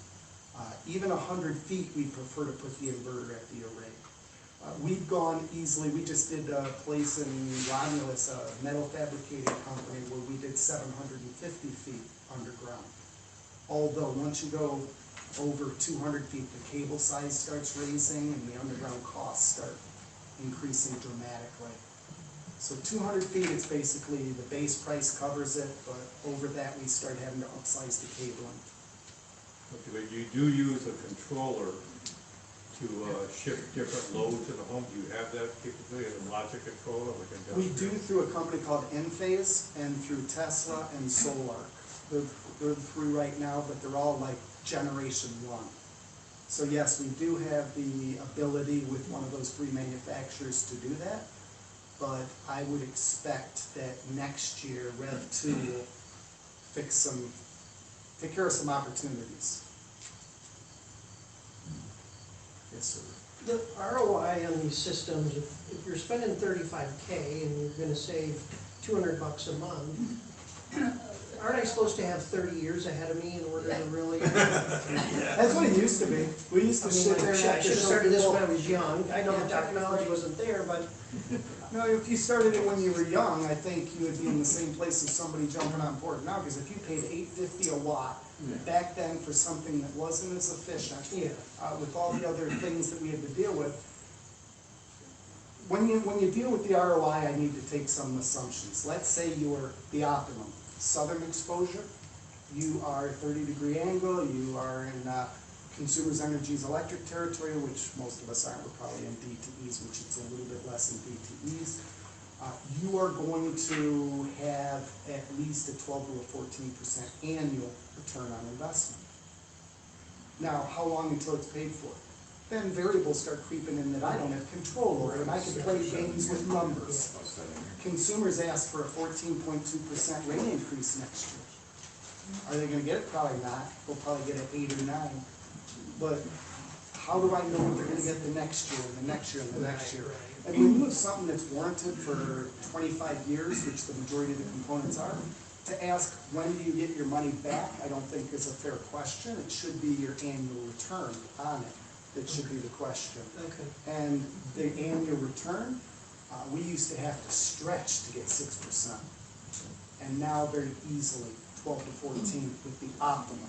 Even 100 feet, we prefer to put the inverter at the array. We've gone easily, we just did a place in Lonier, a metal fabricating company, where we did 750 feet underground. Although once you go over 200 feet, the cable size starts raising and the underground costs start increasing dramatically. So 200 feet, it's basically the base price covers it, but over that we start having to upsize the cabling. Okay, but you do use a controller to shift different loads in the home. Do you have that capability as a logic controller? We do through a company called Enphase and through Tesla and Solar. They're through right now, but they're all like generation 1. So yes, we do have the ability with one of those 3 manufacturers to do that, but I would expect that next year Rev 2 will take care of some opportunities. Yes, sir. The ROI on these systems, if you're spending $35K and you're gonna save $200 a month, aren't I supposed to have 30 years ahead of me in order to really? That's what it used to be. We used to sit there and I should have started this when I people. was young. I know the technology wasn't there, but No, if you started it when you were young, I think you would be in the same place as somebody jumping on board now, because if you paid $8.50 a watt back then for something that wasn't as efficient, with all the other things that we had to deal with, when you deal with the ROI, I need to take some assumptions. Let's say you're the optimum. Southern exposure, you are 30-degree angle, you are in Consumers Energy's electric territory, which most of us aren't, we're probably in DTEs, which it's a little bit less than DTEs. You are going to have at least a 12 to a 14% annual return on investment. Now, how long until it's paid for? Then variables start creeping in that I don't have control over, and I can play games with numbers. Consumers ask for a 14.2% rate increase next year. Are they gonna get it? Probably not. They'll probably get an 8 or 9. But how do I know what they're gonna get the next year, and the next year, and the next year? And when you have something that's warranted for 25 years, which the majority of the components are, to ask when do you get your money back, I don't think is a fair question. It should be your annual return on it. That should be the question. Okay. And the annual return, we used to have to stretch to get 6%. And now very easily, 12 to 14 with the optimum.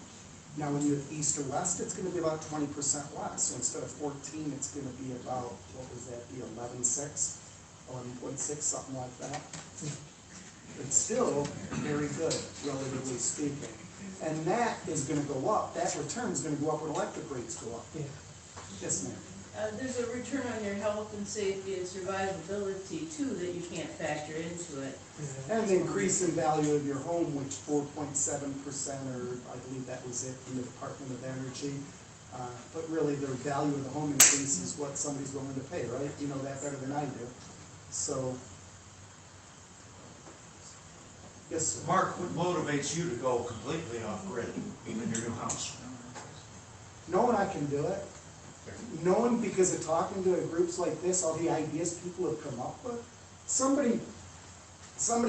Now when you have east or west, it's gonna be about 20% less. So instead of 14, it's gonna be about, what was that, be 11.6, 11.6, something like that. It's still very good, relatively speaking. And that is gonna go up. That return is gonna go up when electric rates go up. Yeah. Yes, ma'am. There's a return on your health and safety and survivability too that you can't factor into it. And the increase in value of your home, which 4.7%, or I believe that was it from the Department of Energy. But really, the value of the home increase is what somebody's willing to pay, right? You know that better than I do. So, yes, sir. Mark, what motivates you to go completely off-grid, even in your new house? Knowing I can do it, knowing because of talking to groups like this, all the ideas people have come up with. Somebody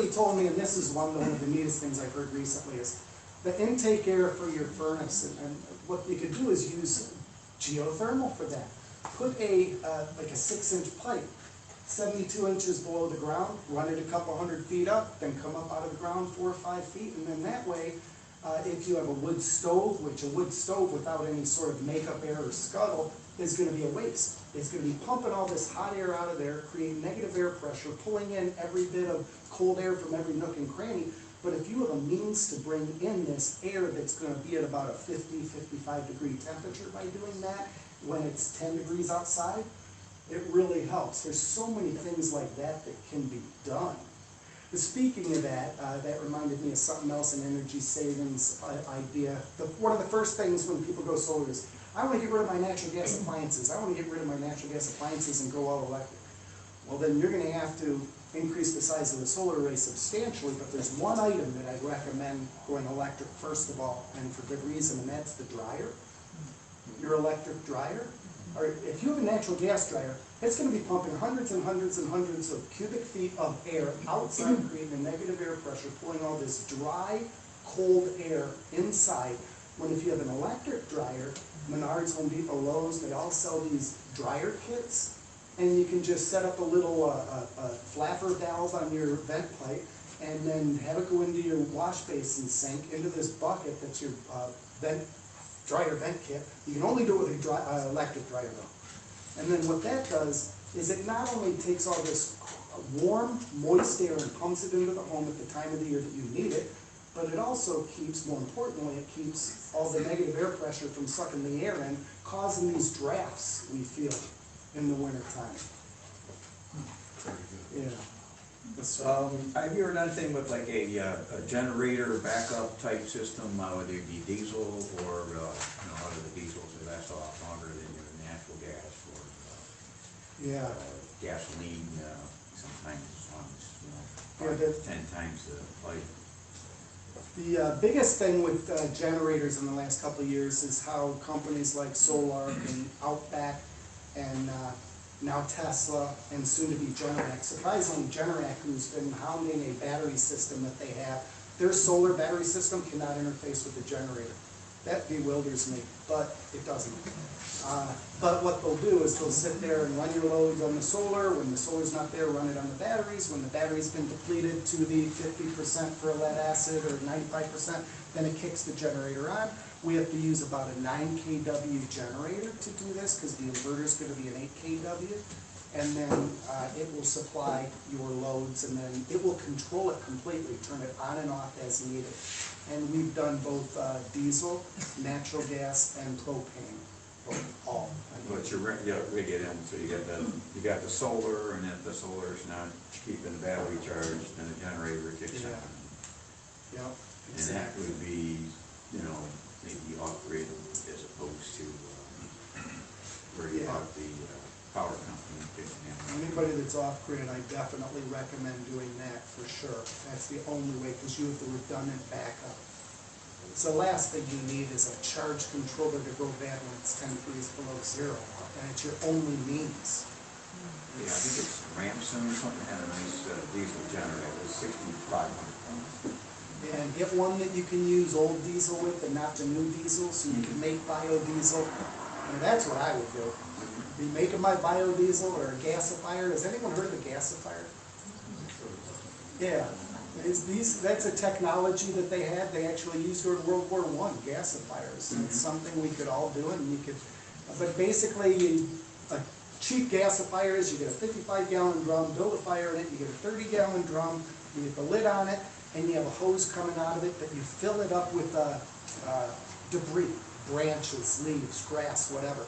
told me, and this is one of the neatest things I've heard recently, is the intake air for your furnace, and what you could do is use geothermal for that. Put a like a 6-inch pipe, 72 inches below the ground, run it a couple hundred feet up, then come up out of the ground 4 or 5 feet, and then that way, if you have a wood stove, which a wood stove without any sort of makeup air or scuttle is going to be a waste. It's going to be pumping all this hot air out of there, creating negative air pressure, pulling in every bit of cold air from every nook and cranny. But if you have a means to bring in this air that's going to be at about a 50, 55 degree temperature by doing that, when it's 10 degrees outside, it really helps. There's so many things like that that can be done. But speaking of that, that reminded me of something else, an energy savings idea. One of the first things when people go solar is, I want to get rid of my natural gas appliances. I want to get rid of my natural gas appliances and go all electric. Well, then you're going to have to increase the size of the solar array substantially, but there's one item that I'd recommend going electric first of all, and for good reason, and that's the dryer. Your electric dryer. Or if you have a natural gas dryer, it's going to be pumping hundreds and hundreds and hundreds of cubic feet of air outside, creating a negative air pressure, pulling all this dry, cold air inside. When if you have an electric dryer, Menards, Home Depot, Lowe's, they all sell these dryer kits, and you can just set up a little flapper valve on your vent pipe, and then have it go into your wash basin sink, into this bucket that's your dryer vent kit. You can only do it with a electric dryer though. And then what that does is it not only takes all this warm, moist air and pumps it into the home at the time of the year that you need it, but it also keeps, more importantly, it keeps all the negative air pressure from sucking the air in, causing these drafts we feel in the wintertime. Yeah. Have you heard anything with like a generator backup type system, whether it be diesel or, out of the diesels, they last a lot longer than your natural gas or Yeah. gasoline, sometimes as long as, 10 times the life. The biggest thing with generators in the last couple of years is how companies like Solar and Outback and now Tesla and soon to be Generac, surprisingly Generac, who's been hounding a battery system that they have, their solar battery system cannot interface with the generator. That bewilders me, but it doesn't. But what they'll do is they'll sit there and run your loads on the solar. When the solar's not there, run it on the batteries. When the battery's been depleted to the 50% for lead acid or 95%, then it kicks the generator on. We have to use about a 9 kW generator to do this because the inverter's going to be an 8 kW. and then it will supply your loads, and then it will control it completely, turn it on and off as needed. And we've done both diesel, natural gas, and propane, all. But you rig it in, so you got the solar, and if the solar's not keeping the battery charged, then the generator kicks in. Yep, And that exactly. would be, maybe off-grid as opposed to where you have the power company kicking in. Anybody that's off-grid, I definitely recommend doing that for sure. That's the only way, because you have the redundant backup. So the last thing you need is a charge controller to go bad when it's 10 degrees below zero, and it's your only means. Yeah, I think it's Ramson or something, had a nice diesel generator, 6,500. And get one that you can use old diesel with and not the new diesel, so you can make biodiesel. And that's what I would do. Be making my biodiesel or a gasifier. Has anyone heard of a gasifier? Yeah. That's a technology that they had. They actually used during World War I, gasifiers. And it's something we could all do, and you could, but basically, a cheap gasifier is you get a 55-gallon drum, build a fire in it, you get a 30-gallon drum, you get the lid on it, and you have a hose coming out of it that you fill it up with debris, branches, leaves, grass, whatever.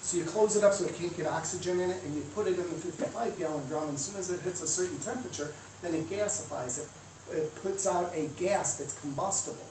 So you close it up so it can't get oxygen in it, and you put it in the 55-gallon drum, and as soon as it hits a certain temperature, then it gasifies it. It puts out a gas that's combustible.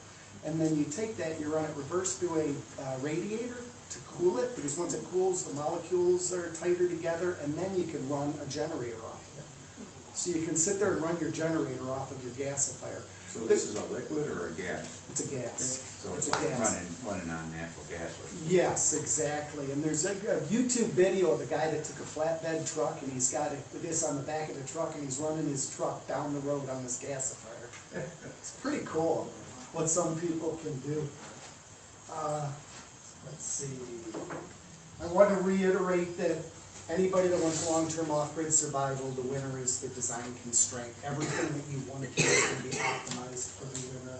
And then you take that, you run it reverse through a radiator to cool it, because once it cools, the molecules are tighter together, and then you can run a generator off of it. So you can sit there and run your generator off of your gasifier. So this is a liquid or a gas? It's a gas. So It's it's a like gas. running on natural gas. Yes, exactly. And there's a YouTube video of a guy that took a flatbed truck, and he's got this on the back of the truck, and he's running his truck down the road on this gasifier. It's pretty cool what some people can do. Let's see. I want to reiterate that anybody that wants long-term off-grid survival, the winter is the design constraint. Everything that you want to do is going to be optimized for the winter.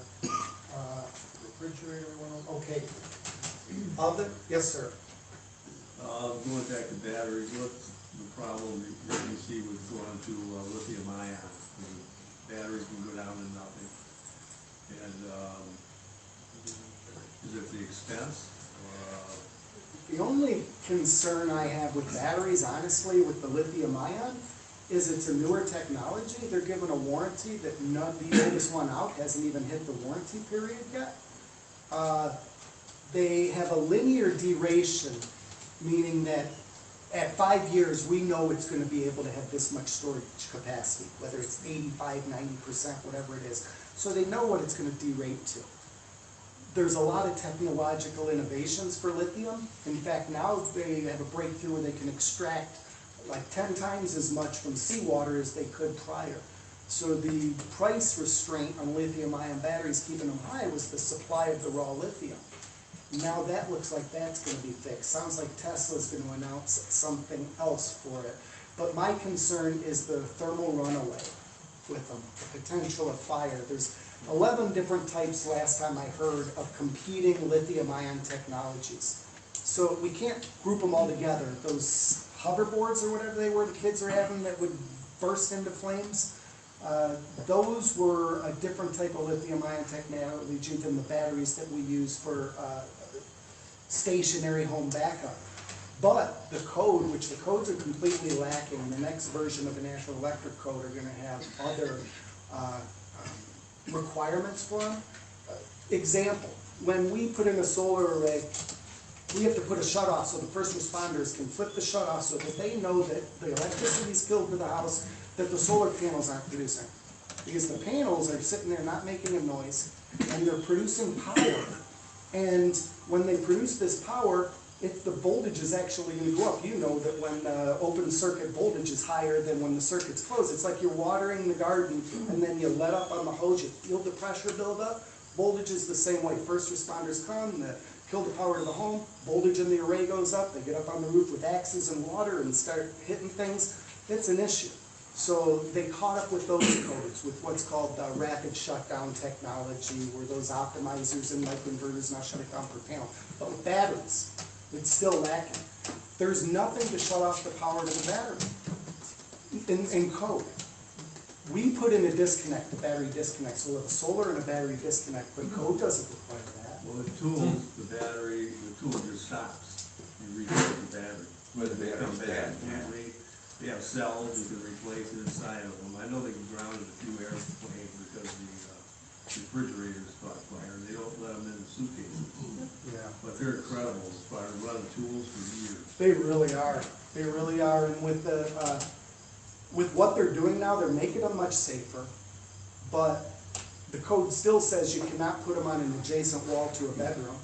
Refrigerator, okay. Oven, yes, sir. Going back to batteries, what's the problem that you see with going to lithium ion? Batteries can go down to nothing. And is it the expense? The only concern I have with batteries, honestly, with the lithium ion, is it's a newer technology. They're given a warranty that the oldest one out hasn't even hit the warranty period yet. They have a linear duration, meaning that at 5 years, we know it's going to be able to have this much storage capacity, whether it's 85, 90%, whatever it is. So they know what it's going to derate to. There's a lot of technological innovations for lithium. In fact, now they have a breakthrough where they can extract like 10 times as much from seawater as they could prior. So the price restraint on lithium-ion batteries keeping them high was the supply of the raw lithium. Now that looks like that's going to be fixed. Sounds like Tesla's going to announce something else for it. But my concern is the thermal runaway with them, the potential of fire. There's 11 different types last time I heard of competing lithium-ion technologies. So we can't group them all together. Those hoverboards or whatever they were the kids are having that would burst into flames, those were a different type of lithium-ion technology than the batteries that we use for stationary home backup. But the code, which the codes are completely lacking, the next version of the National Electric Code are going to have other requirements for them. Example, when we put in a solar array, we have to put a shutoff so the first responders can flip the shutoff so that they know that the electricity is filled to the house, that the solar panels aren't producing. Because the panels are sitting there not making a noise, and they're producing power. And when they produce this power, if the voltage is actually going to go up, you know that when open circuit voltage is higher than when the circuit's closed. It's like you're watering the garden, and then you let up on the hose, you feel the pressure build up. Voltage is the same way. First responders come, kill the power to the home, voltage in the array goes up, they get up on the roof with axes and water and start hitting things. It's an issue. So they caught up with those codes, with what's called rapid shutdown technology, where those optimizers and microinverters now shut it down per panel. But with batteries, it's still lacking. There's nothing to shut off the power to the battery. in code. We put in a disconnect, a battery disconnect, so we have a solar and a battery disconnect, but code doesn't require that. Well, the tool, the tool just stops. You replace the battery. Where the battery's bad, yeah. They have cells, you can replace it inside of them. I know they can ground a few airplanes because the refrigerators caught fire. They don't let them in the suitcases. Yeah. But they're incredible as far as running tools for years. They really are. They really are, and with the, with what they're doing now, they're making them much safer. But the code still says you cannot put them on an adjacent wall to a bedroom.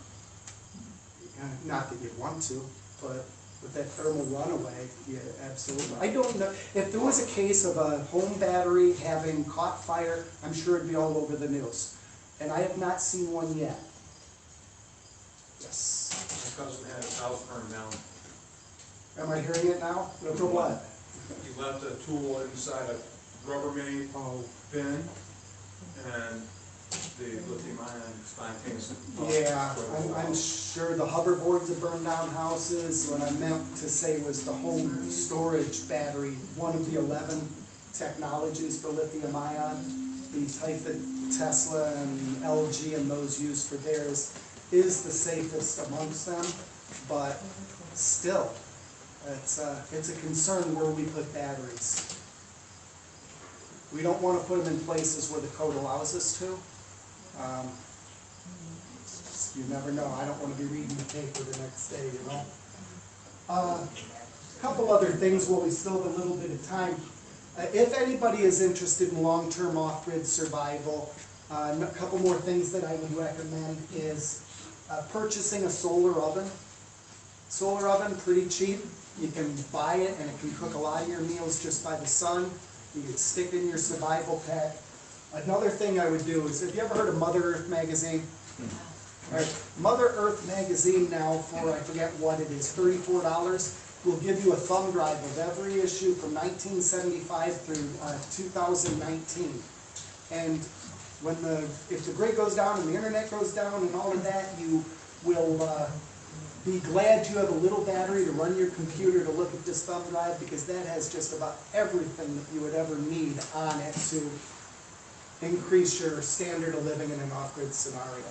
Not that you'd want to, but with that thermal runaway, yeah, absolutely. I don't know, if there was a case of a home battery having caught fire, I'm sure it'd be all over the news. And I have not seen one yet. Yes. My cousin had his house burned down. Am I hearing it now? For what? He left a tool inside a Rubbermaid bin, and the lithium-ion spontaneously. Yeah, I'm sure the hoverboards have burned down houses. What I meant to say was the home storage battery, one of the 11 technologies for lithium ion, the type that Tesla and LG and those use for theirs, is the safest amongst them, but still, it's a concern where we put batteries. We don't want to put them in places where the code allows us to. You never know. I don't want to be reading the paper the next day, you know. A couple other things while we still have a little bit of time. If anybody is interested in long-term off-grid survival, a couple more things that I would recommend is purchasing a solar oven. Solar oven, pretty cheap. You can buy it and it can cook a lot of your meals just by the sun. You can stick in your survival pack. Another thing I would do is, have you ever heard of Mother Earth magazine? All right. Mother Earth magazine now, for I forget what it is, $34, will give you a thumb drive of every issue from 1975 through 2019. And when if the grid goes down and the internet goes down and all of that, you will be glad you have a little battery to run your computer to look at this thumb drive, because that has just about everything that you would ever need on it to increase your standard of living in an off-grid scenario.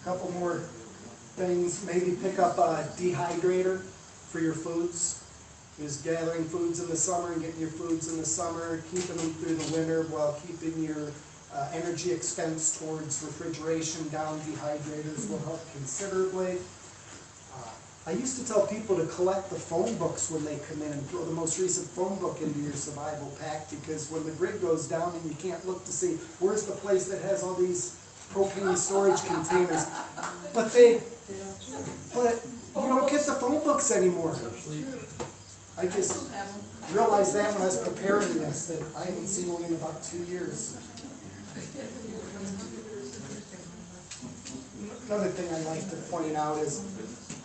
A couple more things, maybe pick up a dehydrator for your foods. Is gathering foods in the summer and getting your foods in the summer, keeping them through the winter while keeping your energy expense towards refrigeration down. Dehydrators will help considerably. I used to tell people to collect the phone books when they come in and throw the most recent phone book into your survival pack, because when the grid goes down and you can't look to see where's the place that has all these propane storage containers, but you don't get the phone books anymore. I just realized that when I was preparing this, that I haven't seen one in about 2 years. Another thing I'd like to point out is,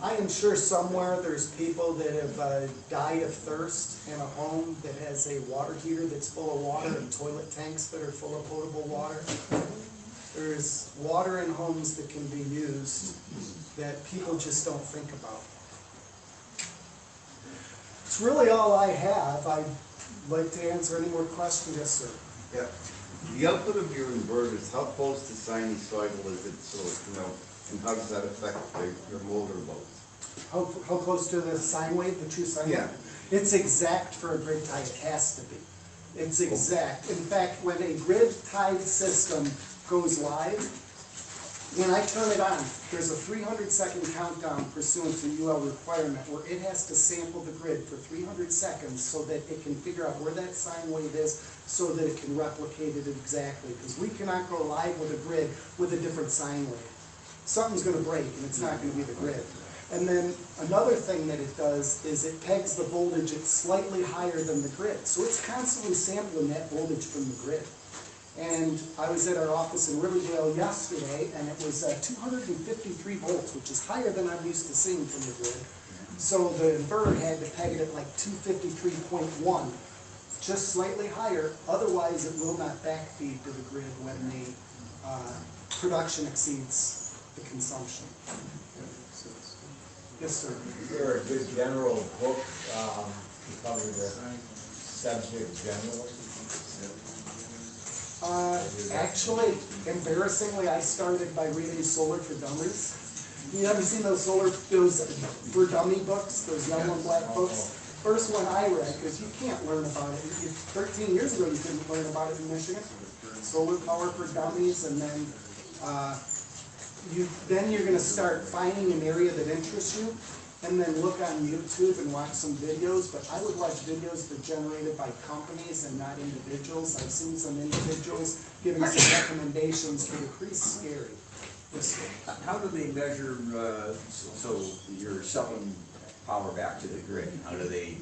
I am sure somewhere there's people that have died of thirst in a home that has a water heater that's full of water and toilet tanks that are full of potable water. There's water in homes that can be used that people just don't think about. It's really all I have. I'd like to answer any more questions. Yes, sir. Yeah. The output of your inverters, how close to sinusoidal is it, so, and how does that affect your motor loads? How close to the sine wave, the true sine wave? Yeah. It's exact for a grid tie. It has to be. It's exact. In fact, when a grid tied system goes live, when I turn it on, there's a 300-second countdown pursuant to UL requirement where it has to sample the grid for 300 seconds so that it can figure out where that sine wave is so that it can replicate it exactly. Because we cannot go live with a grid with a different sine wave. Something's going to break and it's not going to be the grid. And then another thing that it does is it pegs the voltage at slightly higher than the grid. So it's constantly sampling that voltage from the grid. And I was at our office in Riverdale yesterday, and it was 253 volts, which is higher than I'm used to seeing from the grid. So the inverter had to peg it at like 253.1, just slightly higher. Otherwise, it will not backfeed to the grid when the production exceeds the consumption. Yes, sir. Is there a good general book to cover the subject generally? Actually, embarrassingly, I started by reading Solar for Dummies. You ever seen those for dummy books, those yellow and black books? First one I read, because you can't learn about it. 13 years ago, you couldn't learn about it in Michigan. Solar power for dummies, and then you're going to start finding an area that interests you, and then look on YouTube and watch some videos. But I would watch videos that are generated by companies and not individuals. I've seen some individuals giving some recommendations, but it's pretty scary. How do they measure, so you're selling power back to the grid? How do they,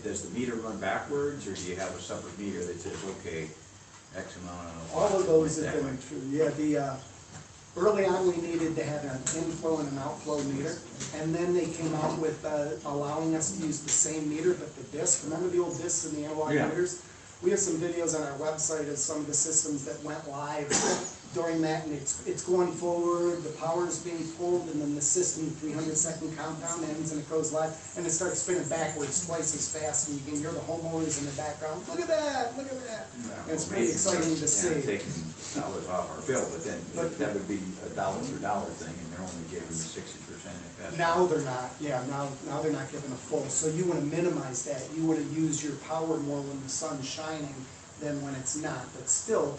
does the meter run backwards, or do you have a separate meter that says, okay, X amount of watts? All of those have been true. Yeah, early on, we needed to have an inflow and an outflow meter, and then they came out with allowing us to use the same meter, but the disc. Remember the old discs and the analog meters? We have some videos on our website of some of the systems that went live during that, and it's going forward, the power is being pulled, and then the system 300-second countdown ends and it goes live, and it starts spinning backwards twice as fast, and you can hear the homeowners in the background, look at that, look at that. And it's pretty exciting to see. Taking dollars off our bill, but then that would be a dollar for dollar thing, and they're only giving 60% at best. Now they're not, now they're not giving a full, so you want to minimize that. You want to use your power more when the sun's shining than when it's not, but still,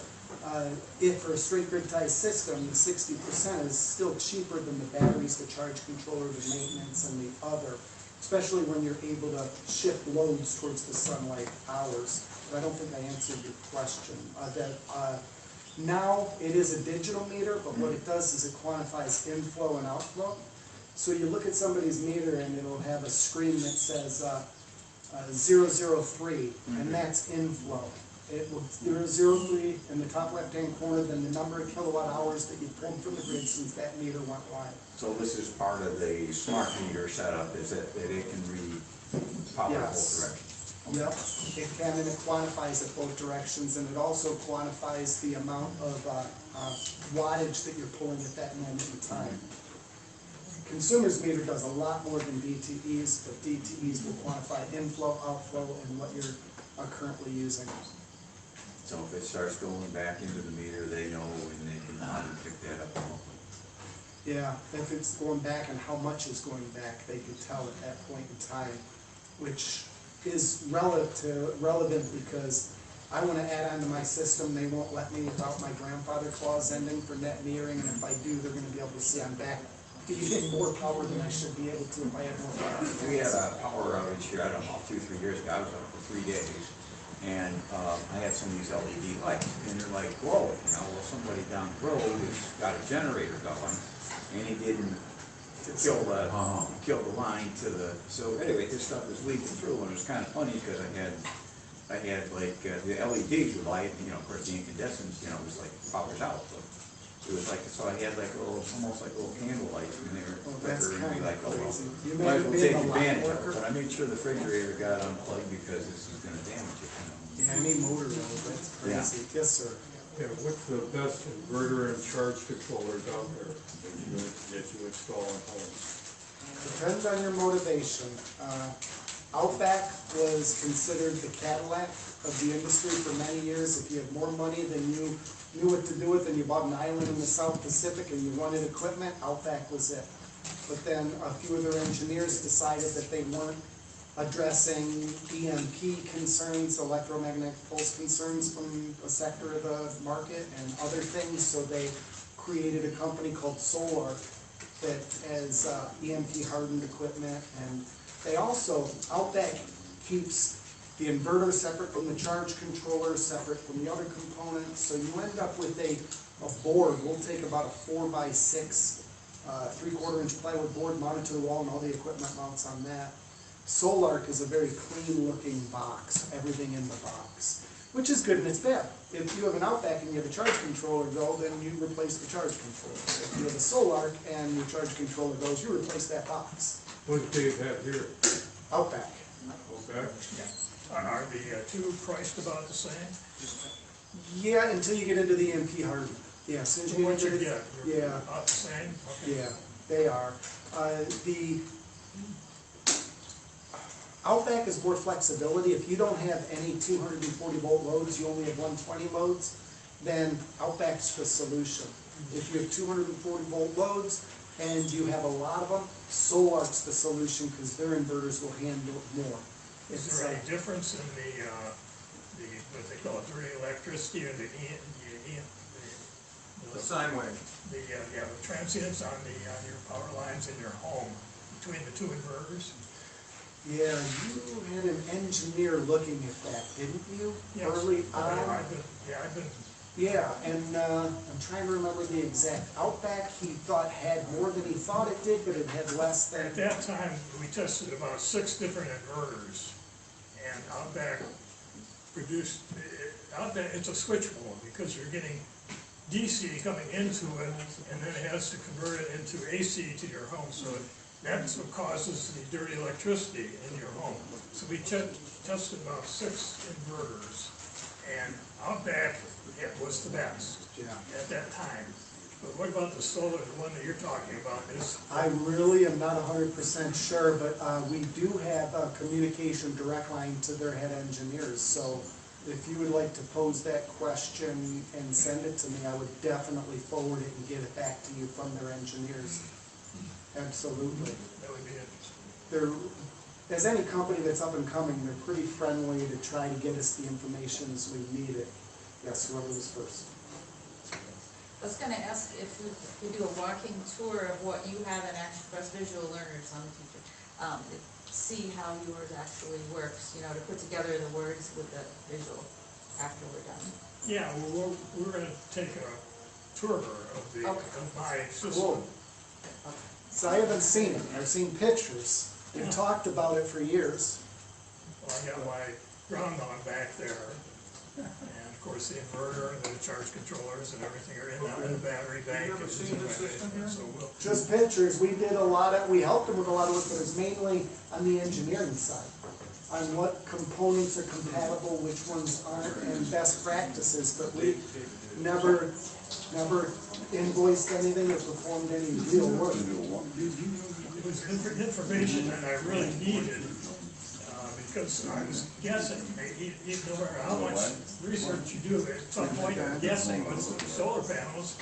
if for a straight grid tie system, the 60% is still cheaper than the batteries, the charge controller, the maintenance, and the other, especially when you're able to shift loads towards the sunlight hours. But I don't think I answered your question. Now it is a digital meter, but what it does is it quantifies inflow and outflow. So you look at somebody's meter and it'll have a screen that says 003, and that's inflow. It will 003 in the top left-hand corner, then the number of kilowatt hours that you pulled from the grid since that meter went live. So this is part of the smart meter setup, is that it can read power in both directions? Yep, it can, and it quantifies it both directions, and it also quantifies the amount of wattage that you're pulling at that moment in time. Consumer's meter does a lot more than DTEs, but DTEs will quantify inflow, outflow, and what you're currently using. So if it starts going back into the meter, they know, and they can pick that up remotely. Yeah, if it's going back and how much is going back, they can tell at that point in time, which is relevant because I want to add on to my system. They won't let me without my grandfather clause ending for net metering, and if I do, they're going to be able to see I'm back using more power than I should be able to if I have more power. We had a power outage here, I don't know, 2-3 years ago. I was up for 3 days, and I had some of these LED lights, and they're like, whoa, well, somebody down the road has got a generator going, and he didn't kill the line to the, so anyway, this stuff was leaking through, and it was kind of funny, because I had like, the LEDs were light, of course, the incandescents, it was like power's out, but it was like, so I had like almost like little candle lights, and they were flickering, and like, oh, well, might as well take advantage of it, but I made sure the refrigerator got unplugged, because this is gonna damage it, Yeah, any motor load, that's crazy. Yes, sir. Yeah, what's the best inverter and charge controllers out there that you install in homes? Depends on your motivation. Outback was considered the Cadillac of the industry for many years. If you had more money than you knew what to do with, and you bought an island in the South Pacific and you wanted equipment, Outback was it. But then a few of their engineers decided that they weren't addressing EMP concerns, electromagnetic pulse concerns from a sector of the market and other things, so they created a company called Solar that has EMP hardened equipment, and they also, Outback keeps the inverter separate from the charge controller, separate from the other components, so you end up with a board. We'll take about a 4x6 3/4 inch plywood board mounted to the wall, and all the equipment mounts on that. Solarc is a very clean looking box, everything in the box, which is good and it's bad. If you have an Outback and you have a charge controller go, then you replace the charge controller. If you have a Solarc and your charge controller goes, you replace that box. What do Dave have here? Outback. Okay. Are the two priced about the same? Yeah, until you get into the EMP hardened. Yeah, as soon as you get into the, yeah, About the same? Okay. yeah. They are. The Outback is more flexibility. If you don't have any 240 volt loads, you only have 120 loads, then Outback's the solution. If you have 240 volt loads and you have a lot of them, Solar's the solution because their inverters will handle more. Is there any difference in the, what they call it, dirty electricity or the sine wave. the transients on your power lines in your home between the two inverters? Yeah, you had an engineer looking at that, didn't you? Yes. Early Yeah, on? I've been, Yeah, and I'm trying to remember the exact. Outback, he thought had more than he thought it did, but it had less than. at that time, we tested about 6 different inverters, and Outback produced, Outback, it's a switch mode, because you're getting DC coming into it, and then it has to convert it into AC to your home, so that's what causes the dirty electricity in your home. So we tested about 6 inverters, and Outback, it was the best at that time. But what about the solar, the one that you're talking about is? I really am not 100% sure, but we do have a communication direct line to their head engineers. So if you would like to pose that question and send it to me, I would definitely forward it and get it back to you from their engineers. Absolutely. That would be interesting. They're, as any company that's up and coming, they're pretty friendly to try to get us the information as we need it. Yes, whoever was first. I was gonna ask if we could do a walking tour of what you have in Action for us visual learners on the teacher. See how yours actually works, you know, to put together the words with the visual after we're done. Yeah, well, we're gonna take a tour of my system. Cool. So I haven't seen it. I've seen pictures. We've talked about it for years. Well, I got my ground on back there, and of course the inverter and the charge controllers and everything are in the battery bank. Have you ever seen this system here? So we'll, Just pictures. We did a lot of, we helped them with a lot of work, but it's mainly on the engineering side, on what components are compatible, which ones aren't, and best practices, but we never invoiced anything or performed any real work. it was information that I really needed, because I was guessing, no matter how much research you do, at some point you're guessing with the solar panels.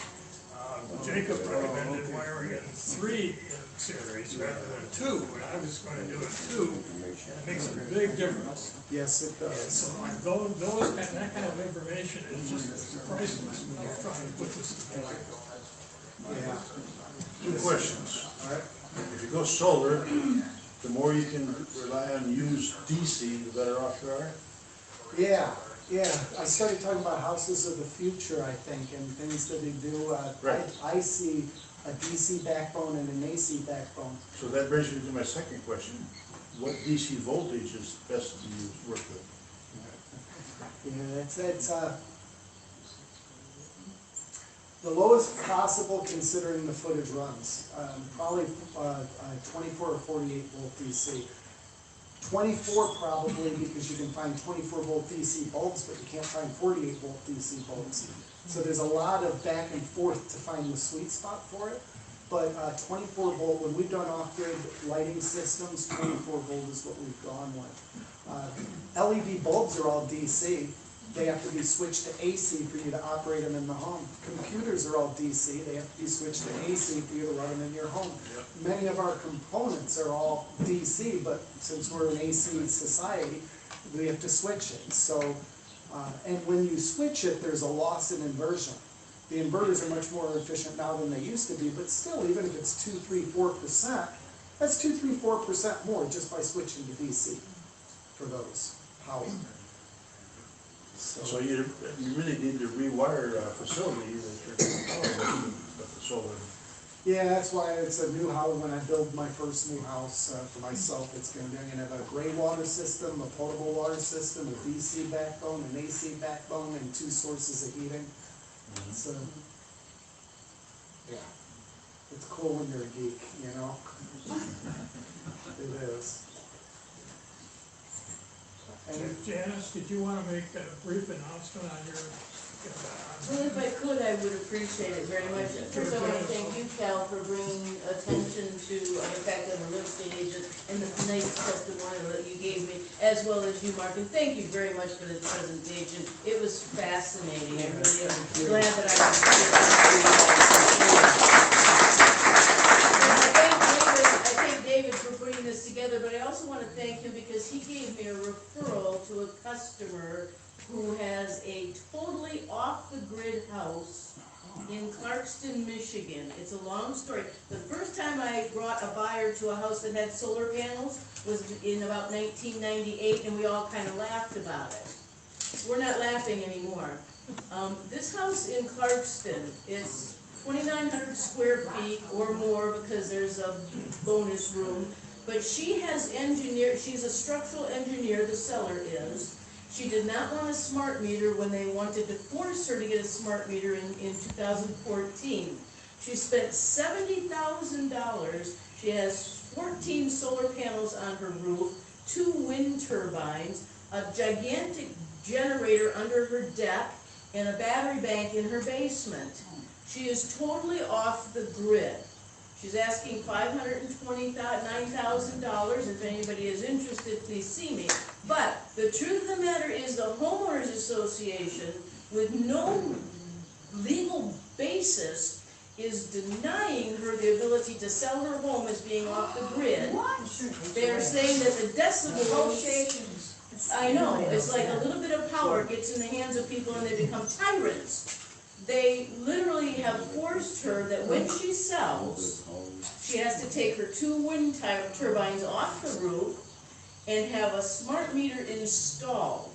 Jacob recommended wiring in 3 in series rather than 2, and I was going to do it 2, and it makes a big difference. Yes, it And does. so that kind of information is just priceless when you're trying to put this together. Yeah. 2 questions. All right. If you go solar, the more you can rely on used DC, the better off you are. Yeah. I started talking about houses of the future, I think, and things that they do. Right. I see a DC backbone and an AC backbone. So that brings me to my second question. What DC voltage is best to use, work with? Yeah, it's the lowest possible considering the footage runs. Probably 24 or 48 volt DC. 24 probably because you can find 24 volt DC bulbs, but you can't find 48 volt DC bulbs. So there's a lot of back and forth to find the sweet spot for it. But 24 volt, when we've done off-grid lighting systems, 24 volt is what we've gone with. LED bulbs are all DC. They have to be switched to AC for you to operate them in the home. Computers are all DC. They have to be switched to AC for you to run them in your home. Many of our components are all DC, but since we're an AC society, we have to switch it. So, and when you switch it, there's a loss in inversion. The inverters are much more efficient now than they used to be, but still, even if it's 2, 3, 4%, that's 2, 3, 4% more just by switching to DC for those power. So you really need to rewire a facility that you're with the solar. Yeah, that's why it's a new house. When I build my first new house for myself, I'm going to have a gray water system, a potable water system, a DC backbone, an AC backbone, and 2 sources of heating. So, yeah, it's cool when you're a geek, you know? It is. And Janice, did you want to make a brief announcement on your? Well, if I could, I would appreciate it very much. First, I want to thank you, Cal for bringing attention to the fact that I'm a real estate agent and the nice testimonial that you gave me, as well as you, Mark, and thank you very much for this presentation. It was fascinating. I really am glad that I was I thank David for putting this together, but I also want to thank him because he gave me a referral to a customer who has a totally off-the-grid house in Clarkston, Michigan. It's a long story. The first time I brought a buyer to a house that had solar panels was in about 1998, and we all kind of laughed about it. We're not laughing anymore. This house in Clarkston, it's 2,900 square feet or more because there's a bonus room. But she has engineered, she's a structural engineer, the seller is. She did not want a smart meter when they wanted to force her to get a smart meter in 2014. She spent $70,000. She has 14 solar panels on her roof, 2 wind turbines, a gigantic generator under her deck, and a battery bank in her basement. She is totally off the grid. She's asking $529,000. If anybody is interested, please see me. But the truth of the matter is the Homeowners Association, with no legal basis, is denying her the ability to sell her home as being off the grid. They are saying that the decibels, I know, it's like a little bit of power gets in the hands of people and they become tyrants. They literally have forced her that when she sells, she has to take her 2 wind turbines off the roof and have a smart meter installed.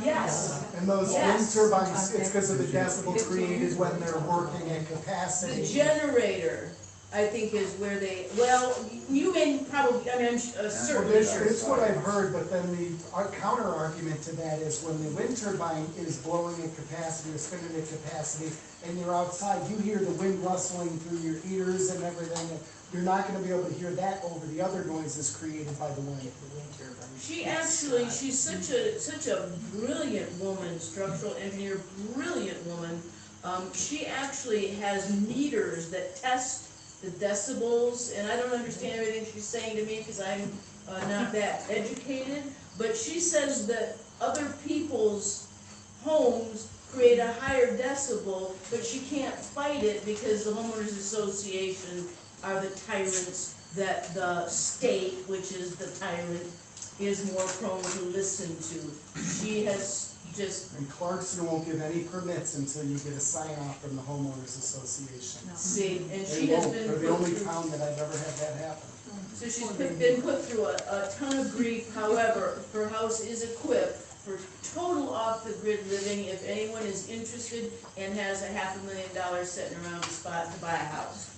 Yes. And those wind turbines, it's because of the decibels created when they're working at capacity. The generator, I think, is where they, well, you may probably, I mean, I'm certainly sure. It's what I've heard, but then the counter argument to that is when the wind turbine is blowing at capacity or spinning at capacity, and you're outside, you hear the wind rustling through your ears and everything, and you're not gonna be able to hear that over the other noises created by the wind. She actually, she's such a brilliant woman, structural engineer, brilliant woman. She actually has meters that test the decibels, and I don't understand everything she's saying to me because I'm not that educated, but she says that other people's homes create a higher decibel, but she can't fight it because the Homeowners Association are the tyrants that the state, which is the tyrant, is more prone to listen to. She has just... And Clarkson won't give any permits until you get a sign off from the Homeowners Association. See, and she has been... They're the only town that I've ever had that happen. So she's been put through a ton of grief. However, her house is equipped for total off-the-grid living if anyone is interested and has $500,000 sitting around the spot to buy a house.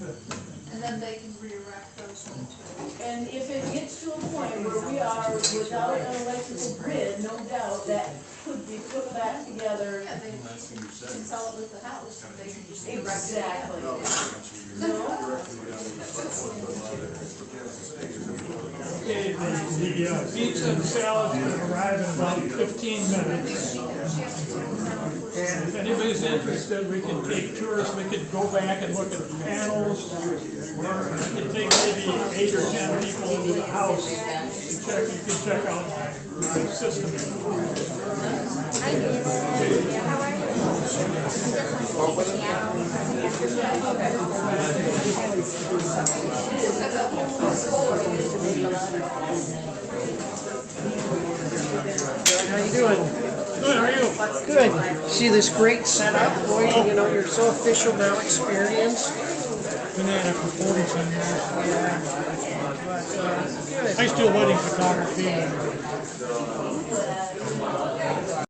And then they can re-erect those ones too. And if it gets to a point where we are without an electrical grid, no doubt that could be put back together. Yeah, they can sell it with the house, they can just erect it. Exactly. Okay, the pizza and salad will arrive in about 15 minutes. And if anybody's interested, we can take tours, we could go back and look at the panels. We can take maybe 8 or 10 people into the house and check, you can check out my system. How you doing? Good, how are you? Good. See this great setup, boy, you know, you're so official now, experienced. Been at it for 40-some years. Yeah. But, good. I still wedding photography.